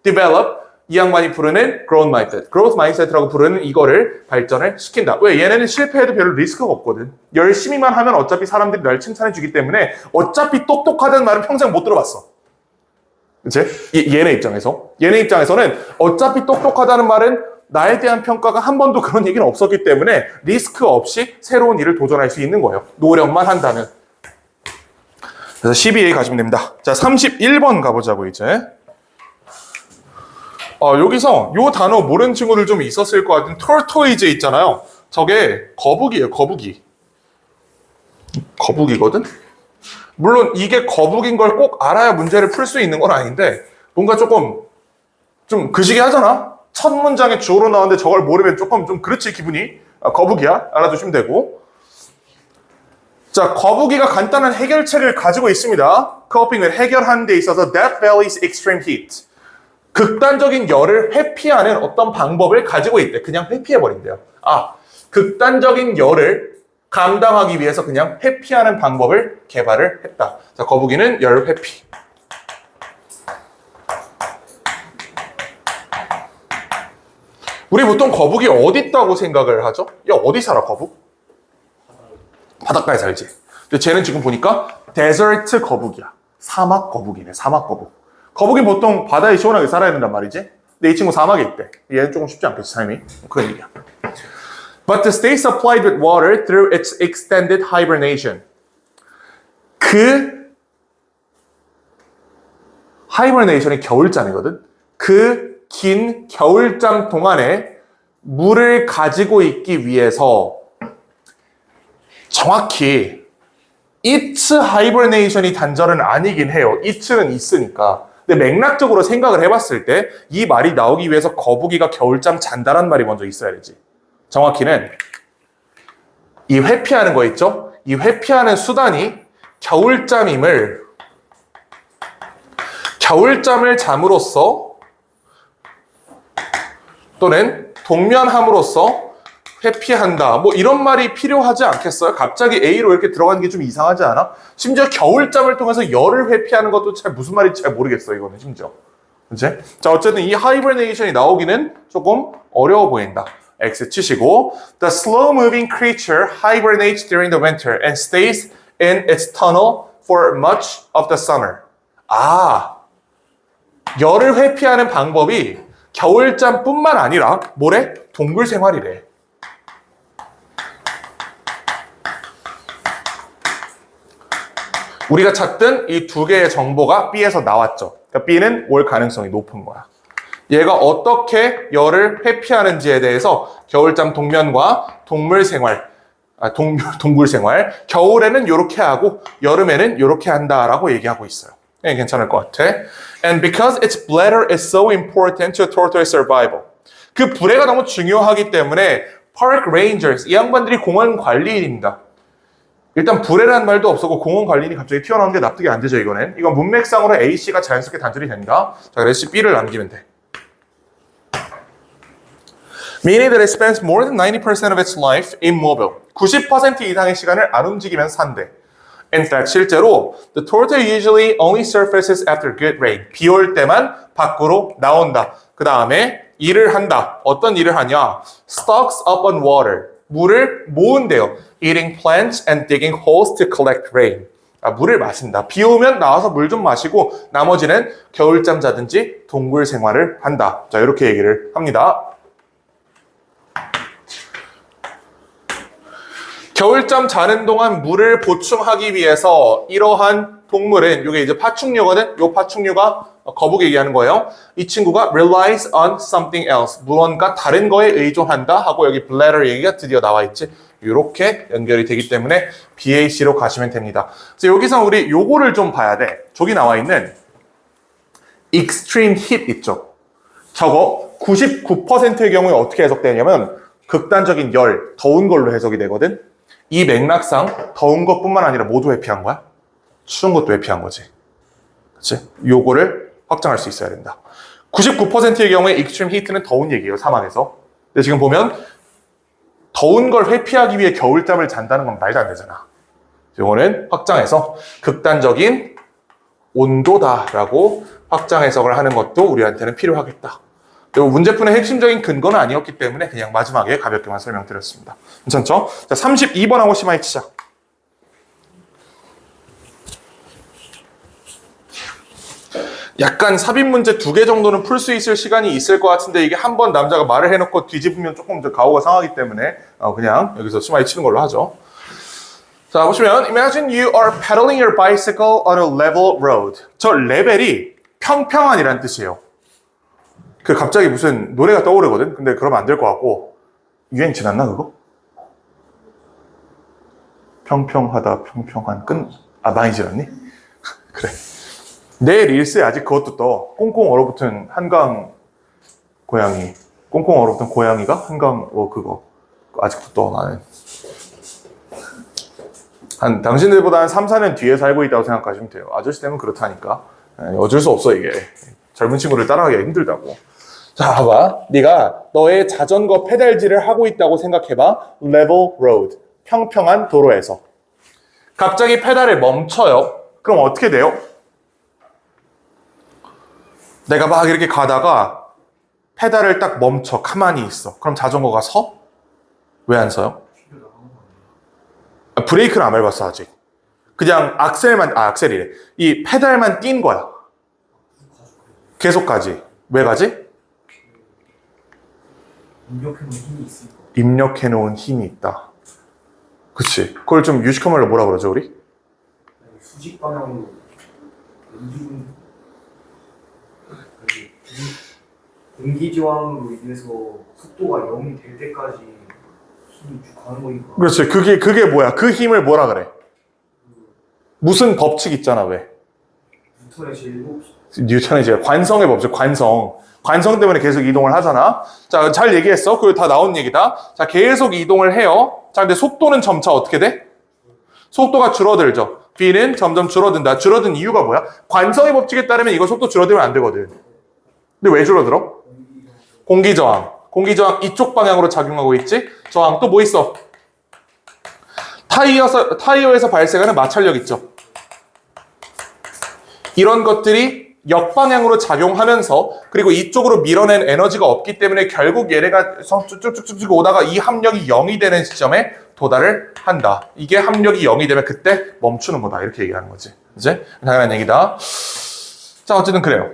develop 이 양반이 부르는 growth mindset라고 부르는 이거를 발전을 시킨다. 왜? 얘네는 실패해도 별로 리스크가 없거든. 열심히만 하면 어차피 사람들이 날 칭찬해 주기 때문에 어차피 똑똑하다는 말은 평생 못 들어봤어. 그치? 얘네 입장에서는 어차피 똑똑하다는 말은 나에 대한 평가가 한 번도 그런 얘기는 없었기 때문에 리스크 없이 새로운 일을 도전할 수 있는 거예요. 노력만 한다면. 그래서 CBA 가시면 됩니다. 자, 31번 가보자고 이제. 여기서 요 단어 모르는 친구들 좀 있었을 것 같은 tortoise 있잖아요. 저게 거북이에요, 거북이. 거북이거든? 물론 이게 거북인 걸 꼭 알아야 문제를 풀 수 있는 건 아닌데 뭔가 좀 그시기 하잖아? 첫 문장에 주어로 나오는데 저걸 모르면 조금 좀 그렇지 기분이. 거북이야. 알아두시면 되고. 자, 거북이가 간단한 해결책을 가지고 있습니다. coping을 해결하는 데 있어서 Death Valley's extreme heat. 극단적인 열을 회피하는 어떤 방법을 가지고 있대. 그냥 회피해버린대요. 극단적인 열을 감당하기 위해서 그냥 회피하는 방법을 개발을 했다. 자, 거북이는 열 회피. 우리 보통 거북이 어디 있다고 생각을 하죠? 야, 어디 살아, 거북? 바닷가에 살지. 근데 쟤는 지금 보니까 데저트 거북이야. 사막 거북이네, 사막 거북. 거북이 보통 바다에 시원하게 살아야 된단 말이지. 근데 이 친구 사막에 있대. 얘는 조금 쉽지 않겠지, 삶이. 그런 얘기야. But to stay supplied with water through its extended hibernation. hibernation이 겨울잠이거든. 그 긴 겨울잠 동안에 물을 가지고 있기 위해서 정확히 its hibernation이 단절은 아니긴 해요. it는 있으니까. 근데 맥락적으로 생각을 해봤을 때 이 말이 나오기 위해서 거북이가 겨울잠 잔다란 말이 먼저 있어야 되지. 정확히는 이 회피하는 거 있죠? 이 회피하는 수단이 겨울잠을 잠으로써 또는 동면함으로써 회피한다. 뭐 이런 말이 필요하지 않겠어요? 갑자기 A로 이렇게 들어가는 게 좀 이상하지 않아? 심지어 겨울잠을 통해서 열을 회피하는 것도 잘 무슨 말인지 잘 모르겠어, 이거는 심지어. 그치? 자, 어쨌든 이 hibernation이 나오기는 조금 어려워 보인다. X 치시고 The slow-moving creature hibernates during the winter and stays in its tunnel for much of the summer. 열을 회피하는 방법이 겨울잠뿐만 아니라 뭐래? 동굴 생활이래. 우리가 찾던 이 두 개의 정보가 B에서 나왔죠. 그러니까 B는 올 가능성이 높은 거야. 얘가 어떻게 열을 회피하는지에 대해서 겨울잠 동면과 동물 생활, 동굴 생활, 겨울에는 이렇게 하고 여름에는 이렇게 한다라고 얘기하고 있어요. 네, 괜찮을 것 같아. And because its bladder is so important to tortoise survival. 그 불에가 너무 중요하기 때문에 park rangers, 이 양반들이 공원 관리인입니다. 일단 불에라는 말도 없었고 공원 관리인이 갑자기 튀어나오는 게 납득이 안 되죠, 이거는. 이건 문맥상으로 A, C가 자연스럽게 단절이 된다. 자, 그래서 B를 남기면 돼. Meaning that it spends more than 90% of its life immobile. 90% 이상의 시간을 안 움직이면서 산대. In fact, 실제로 the tortoise usually only surfaces after good rain. 비 올 때만 밖으로 나온다. 그 다음에 일을 한다. 어떤 일을 하냐? Stocks up on water. 물을 모은대요. Eating plants and digging holes to collect rain. 물을 마신다. 비 오면 나와서 물 좀 마시고 나머지는 겨울잠 자든지 동굴 생활을 한다. 자, 이렇게 얘기를 합니다. 겨울잠 자는 동안 물을 보충하기 위해서 이러한 동물은 이게 이제 파충류거든. 이 파충류가 거북이 얘기하는 거예요. 이 친구가 relies on something else. 무언가 다른 거에 의존한다 하고 여기 bladder 얘기가 드디어 나와 있지. 이렇게 연결이 되기 때문에 BAC로 가시면 됩니다. 그래서 여기서 우리 요거를 좀 봐야 돼. 저기 나와 있는 extreme heat 있죠. 저거 99%의 경우에 어떻게 해석되냐면 극단적인 열, 더운 걸로 해석이 되거든. 이 맥락상 더운 것뿐만 아니라 모두 회피한 거야. 추운 것도 회피한 거지. 그치? 요거를 확장할 수 있어야 된다. 99%의 경우에 extreme heat는 더운 얘기예요, 사막에서. 근데 지금 보면 더운 걸 회피하기 위해 겨울잠을 잔다는 건 말도 안 되잖아. 요거는 확장해서 극단적인 온도다라고 확장 해석을 하는 것도 우리한테는 필요하겠다. 그리고 문제풀이의 핵심적인 근거는 아니었기 때문에 그냥 마지막에 가볍게만 설명드렸습니다. 괜찮죠? 자, 32번하고 심하게 치자. 약간 삽입 문제 2개 정도는 풀 수 있을 시간이 있을 것 같은데 이게 한 번 남자가 말을 해놓고 뒤집으면 조금 가오가 상하기 때문에 그냥 여기서 심하게 치는 걸로 하죠. 자, 보시면 Imagine you are pedaling your bicycle on a level road. 저 레벨이 평평한이라는 뜻이에요. 그 갑자기 무슨 노래가 떠오르거든? 근데 그러면 안 될 것 같고 유행 지났나 그거? 평평하다 평평한 많이 지났니? 그래. 내 릴스에 아직 그것도 떠. 꽁꽁 얼어붙은 한강 고양이. 꽁꽁 얼어붙은 고양이가 한강 그거 아직도 떠 나는. 당신들보다 한 3, 4년 뒤에 살고 있다고 생각하시면 돼요. 아저씨 되면 그렇다니까. 어쩔 수 없어 이게. 젊은 친구들 따라하기가 힘들다고. 자, 봐봐. 네가 너의 자전거 페달질을 하고 있다고 생각해봐. level road. 평평한 도로에서. 갑자기 페달을 멈춰요. 그럼 어떻게 돼요? 내가 막 이렇게 가다가 페달을 딱 멈춰. 가만히 있어. 그럼 자전거가 서? 왜 안 서요? 브레이크는 안 밟았어, 아직. 그냥 악셀이래. 이 페달만 뛴 거야. 계속 가지. 왜 가지? 입력해놓은 힘이 있으니까. 입력해놓은 힘이 있다. 그치. 그걸 좀 유식한 말로 뭐라 그러죠, 우리? 수직 방향으로 움직이는 공기 저항으로 인해서 속도가 0이 될 때까지 힘이 쭉 가는 거니까. 그렇지. 그게 뭐야? 그 힘을 뭐라 그래? 무슨 법칙 있잖아, 왜? 뉴턴의 제일법칙. 뉴턴의 제일 관성의 법칙, 관성 때문에 계속 이동을 하잖아. 자, 잘 얘기했어. 그리고 다 나온 얘기다. 자, 계속 이동을 해요. 자, 근데 속도는 점차 어떻게 돼? 속도가 줄어들죠. B는 점점 줄어든다. 줄어든 이유가 뭐야? 관성의 법칙에 따르면 이거 속도 줄어들면 안 되거든. 근데 왜 줄어들어? 공기저항. 공기저항 이쪽 방향으로 작용하고 있지? 저항 또 뭐 있어? 타이어에서 발생하는 마찰력 있죠. 이런 것들이 역방향으로 작용하면서 그리고 이쪽으로 밀어낸 에너지가 없기 때문에 결국 얘네가 쭉쭉쭉쭉 오다가 이 합력이 0이 되는 시점에 도달을 한다. 이게 합력이 0이 되면 그때 멈추는 거다. 이렇게 얘기하는 거지. 이제 당연한 얘기다. 자, 어쨌든 그래요.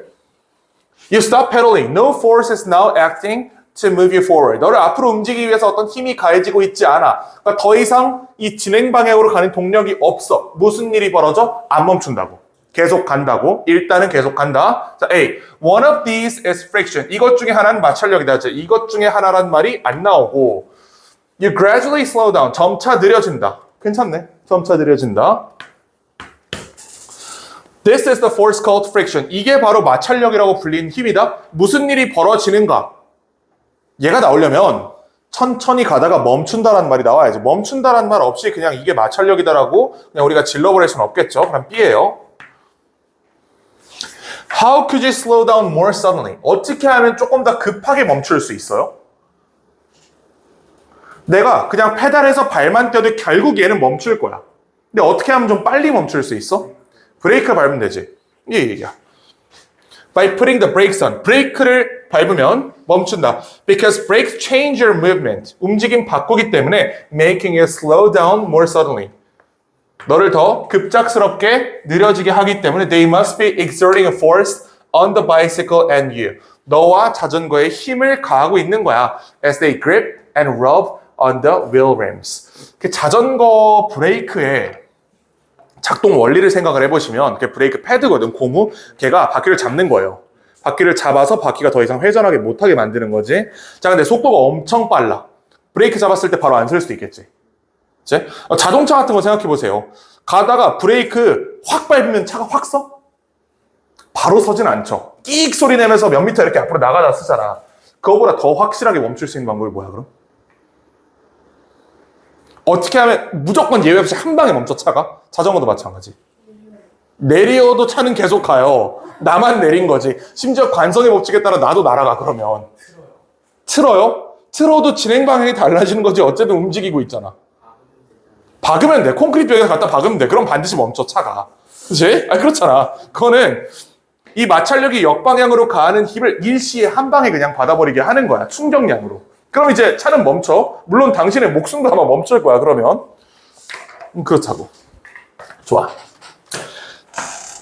You stop pedaling. No force is now acting to move you forward. 너를 앞으로 움직이기 위해서 어떤 힘이 가해지고 있지 않아. 그러니까 더 이상 이 진행 방향으로 가는 동력이 없어. 무슨 일이 벌어져? 안 멈춘다고. 계속 간다고. 일단은 계속 간다. 자, A. One of these is friction. 이것 중에 하나는 마찰력이다. 이것 중에 하나란 말이 안 나오고 You gradually slow down. 점차 느려진다. 괜찮네. 점차 느려진다. This is the force called friction. 이게 바로 마찰력이라고 불리는 힘이다. 무슨 일이 벌어지는가? 얘가 나오려면 천천히 가다가 멈춘다라는 말이 나와야지. 멈춘다라는 말 없이 그냥 이게 마찰력이다라고 그냥 우리가 질러버릴 수는 없겠죠. 그럼 B예요. How could you slow down more suddenly? 어떻게 하면 조금 더 급하게 멈출 수 있어요? 내가 그냥 페달에서 발만 떼도 결국 얘는 멈출 거야. 근데 어떻게 하면 좀 빨리 멈출 수 있어? 브레이크 밟으면 되지. 이게 By putting the brakes on. 브레이크를 밟으면 멈춘다. Because brakes change your movement. 움직임 바꾸기 때문에 making it slow down more suddenly. 너를 더 급작스럽게 느려지게 하기 때문에 they must be exerting a force on the bicycle and you. 너와 자전거에 힘을 가하고 있는 거야. As they grip and rub on the wheel rims. 그 자전거 브레이크의 작동 원리를 생각을 해보시면 그 브레이크 패드거든, 고무. 걔가 바퀴를 잡는 거예요. 바퀴를 잡아서 바퀴가 더 이상 회전하게 못하게 만드는 거지. 자, 근데 속도가 엄청 빨라. 브레이크 잡았을 때 바로 안 설 수도 있겠지. 그치? 자동차 같은 거 생각해보세요. 가다가 브레이크 확 밟으면 차가 확 서? 바로 서진 않죠. 끼익 소리 내면서 몇 미터 이렇게 앞으로 나가다 쓰잖아. 그거보다 더 확실하게 멈출 수 있는 방법이 뭐야, 그럼? 어떻게 하면 무조건 예외 없이 한 방에 멈춰, 차가? 자전거도 마찬가지. 내려도 차는 계속 가요. 나만 내린 거지. 심지어 관성의 법칙에 따라 나도 날아가, 그러면. 틀어요? 틀어도 진행 방향이 달라지는 거지. 어쨌든 움직이고 있잖아. 박으면 돼. 콘크리트 벽에 갖다 박으면 돼. 그럼 반드시 멈춰, 차가. 그치? 그렇잖아. 그거는 이 마찰력이 역방향으로 가하는 힘을 일시에 한 방에 그냥 받아버리게 하는 거야. 충격량으로. 그럼 이제 차는 멈춰. 물론 당신의 목숨도 아마 멈출 거야, 그러면. 그렇다고. 좋아.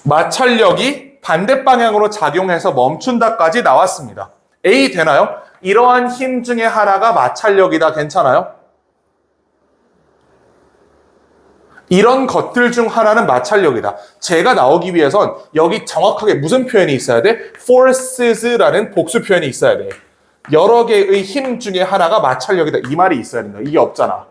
마찰력이 반대 방향으로 작용해서 멈춘다까지 나왔습니다. A 되나요? 이러한 힘 중에 하나가 마찰력이다. 괜찮아요? 이런 것들 중 하나는 마찰력이다. 제가 나오기 위해선 여기 정확하게 무슨 표현이 있어야 돼? forces라는 복수 표현이 있어야 돼. 여러 개의 힘 중에 하나가 마찰력이다. 이 말이 있어야 된다. 이게 없잖아.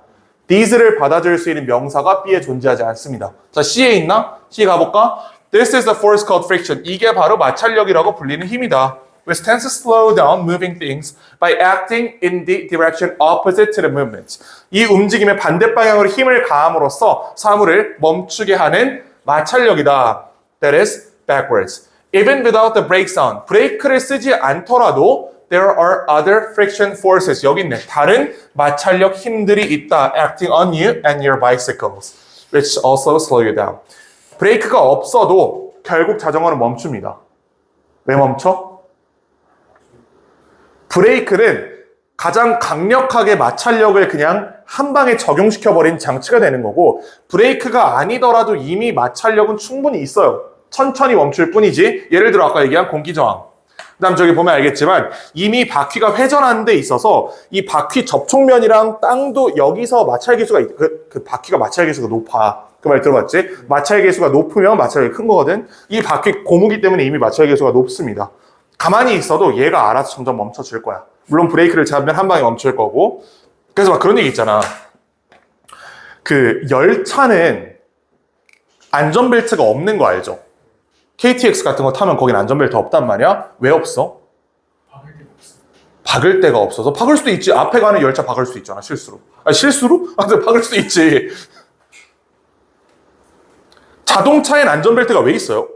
these를 받아줄 수 있는 명사가 B에 존재하지 않습니다. 자, C에 있나? C 가볼까? This is the force called friction. 이게 바로 마찰력이라고 불리는 힘이다. Which tends to slow down moving things by acting in the direction opposite to the movement. 이 움직임의 반대 방향으로 힘을 가함으로써 사물을 멈추게 하는 마찰력이다. That is backwards. Even without the brakes on. 브레이크를 쓰지 않더라도 there are other friction forces. 여기 있네. 다른 마찰력 힘들이 있다. acting on you and your bicycles. which also slow you down. 브레이크가 없어도 결국 자전거는 멈춥니다. 왜 멈춰? 브레이크는 가장 강력하게 마찰력을 그냥 한 방에 적용시켜버린 장치가 되는 거고 브레이크가 아니더라도 이미 마찰력은 충분히 있어요. 천천히 멈출 뿐이지. 예를 들어 아까 얘기한 공기저항. 그 다음 저기 보면 알겠지만 이미 바퀴가 회전하는 데 있어서 이 바퀴 접촉면이랑 땅도 여기서 마찰계수가 그 바퀴가 마찰계수가 높아. 그 말 들어봤지? 마찰계수가 높으면 마찰력이 큰 거거든. 이 바퀴 고무기 때문에 이미 마찰계수가 높습니다. 가만히 있어도 얘가 알아서 점점 멈춰줄 거야. 물론 브레이크를 잡으면 한 방에 멈출 거고. 그래서 막 그런 얘기 있잖아. 그 열차는 안전벨트가 없는 거 알죠? KTX 같은 거 타면 거긴 안전벨트 없단 말이야. 왜 없어? 박을 데가 없어서. 박을 수도 있지. 앞에 가는 열차 박을 수도 있잖아. 실수로. 아, 실수로? 아, 근데 박을 수도 있지. 자동차엔 안전벨트가 왜 있어요?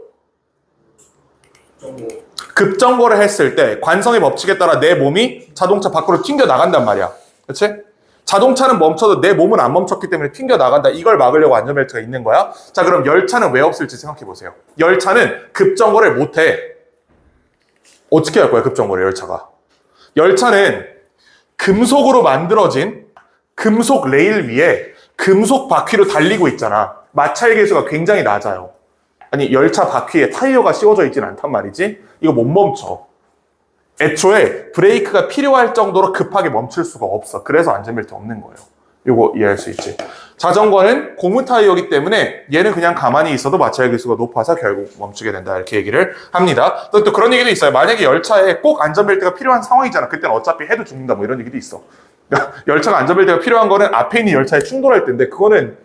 급정거를 했을 때 관성의 법칙에 따라 내 몸이 자동차 밖으로 튕겨 나간단 말이야. 그치? 자동차는 멈춰도 내 몸은 안 멈췄기 때문에 튕겨 나간다. 이걸 막으려고 안전벨트가 있는 거야. 자, 그럼 열차는 왜 없을지 생각해 보세요. 열차는 급정거를 못 해. 어떻게 할 거야, 급정거를 열차가? 열차는 금속으로 만들어진 금속 레일 위에 금속 바퀴로 달리고 있잖아. 마찰 계수가 굉장히 낮아요. 아니, 열차 바퀴에 타이어가 씌워져 있진 않단 말이지. 이거 못 멈춰. 애초에 브레이크가 필요할 정도로 급하게 멈출 수가 없어. 그래서 안전벨트 없는 거예요. 이거 이해할 수 있지. 자전거는 고무 타이어이기 때문에 얘는 그냥 가만히 있어도 마찰 계수가 높아서 결국 멈추게 된다. 이렇게 얘기를 합니다. 또 그런 얘기도 있어요. 만약에 열차에 꼭 안전벨트가 필요한 상황이잖아. 그때는 어차피 해도 죽는다. 뭐 이런 얘기도 있어. 열차가 안전벨트가 필요한 거는 앞에 있는 열차에 충돌할 때인데 그거는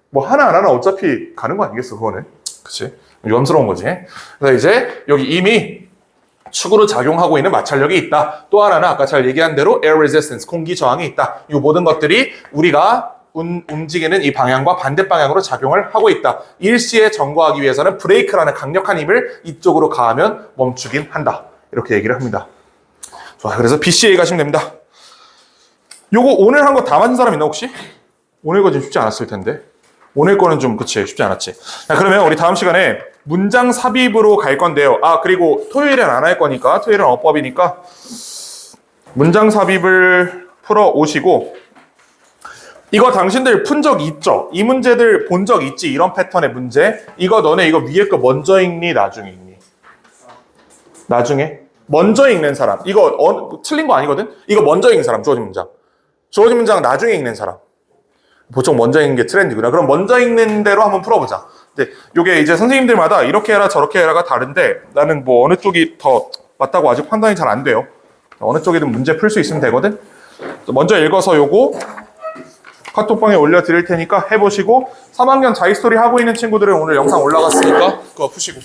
뭐 하나 안 하나 어차피 가는 거 아니겠어. 그거는. 그치? 위험스러운 거지. 그래서 이제 여기 이미 축으로 작용하고 있는 마찰력이 있다. 또 하나는 아까 잘 얘기한 대로 air resistance, 공기 저항이 있다. 이 모든 것들이 우리가 움직이는 이 방향과 반대 방향으로 작용을 하고 있다. 일시에 점거하기 위해서는 브레이크라는 강력한 힘을 이쪽으로 가하면 멈추긴 한다. 이렇게 얘기를 합니다. 좋아, 그래서 BCA 가시면 됩니다. 요거 오늘 한 거 다 맞은 사람 있나 혹시? 오늘 거 좀 쉽지 않았을 텐데. 오늘 거는 좀 그치 쉽지 않았지. 자, 그러면 우리 다음 시간에 문장 삽입으로 갈 건데요. 아, 그리고 토요일엔 안 할 거니까 토요일은 어법이니까 문장 삽입을 풀어 오시고 이거 당신들 푼 적 있죠? 이 문제들 본 적 있지? 이런 패턴의 문제. 이거 너네 이거 위에 거 먼저 읽니? 나중에 읽니? 나중에? 먼저 읽는 사람. 이거 틀린 거 아니거든? 이거 먼저 읽는 사람. 주어진 문장. 주어진 문장 나중에 읽는 사람. 보통 먼저 읽는 게 트렌드구나. 그럼 먼저 읽는 대로 한번 풀어보자. 근데 요게 이제 선생님들마다 이렇게 해라 저렇게 해라가 다른데 나는 뭐 어느 쪽이 더 맞다고 아직 판단이 잘 안 돼요. 어느 쪽이든 문제 풀 수 있으면 되거든. 먼저 읽어서 요거 카톡방에 올려드릴 테니까 해보시고 3학년 자기스토리 하고 있는 친구들은 오늘 영상 올라갔으니까 그거 푸시고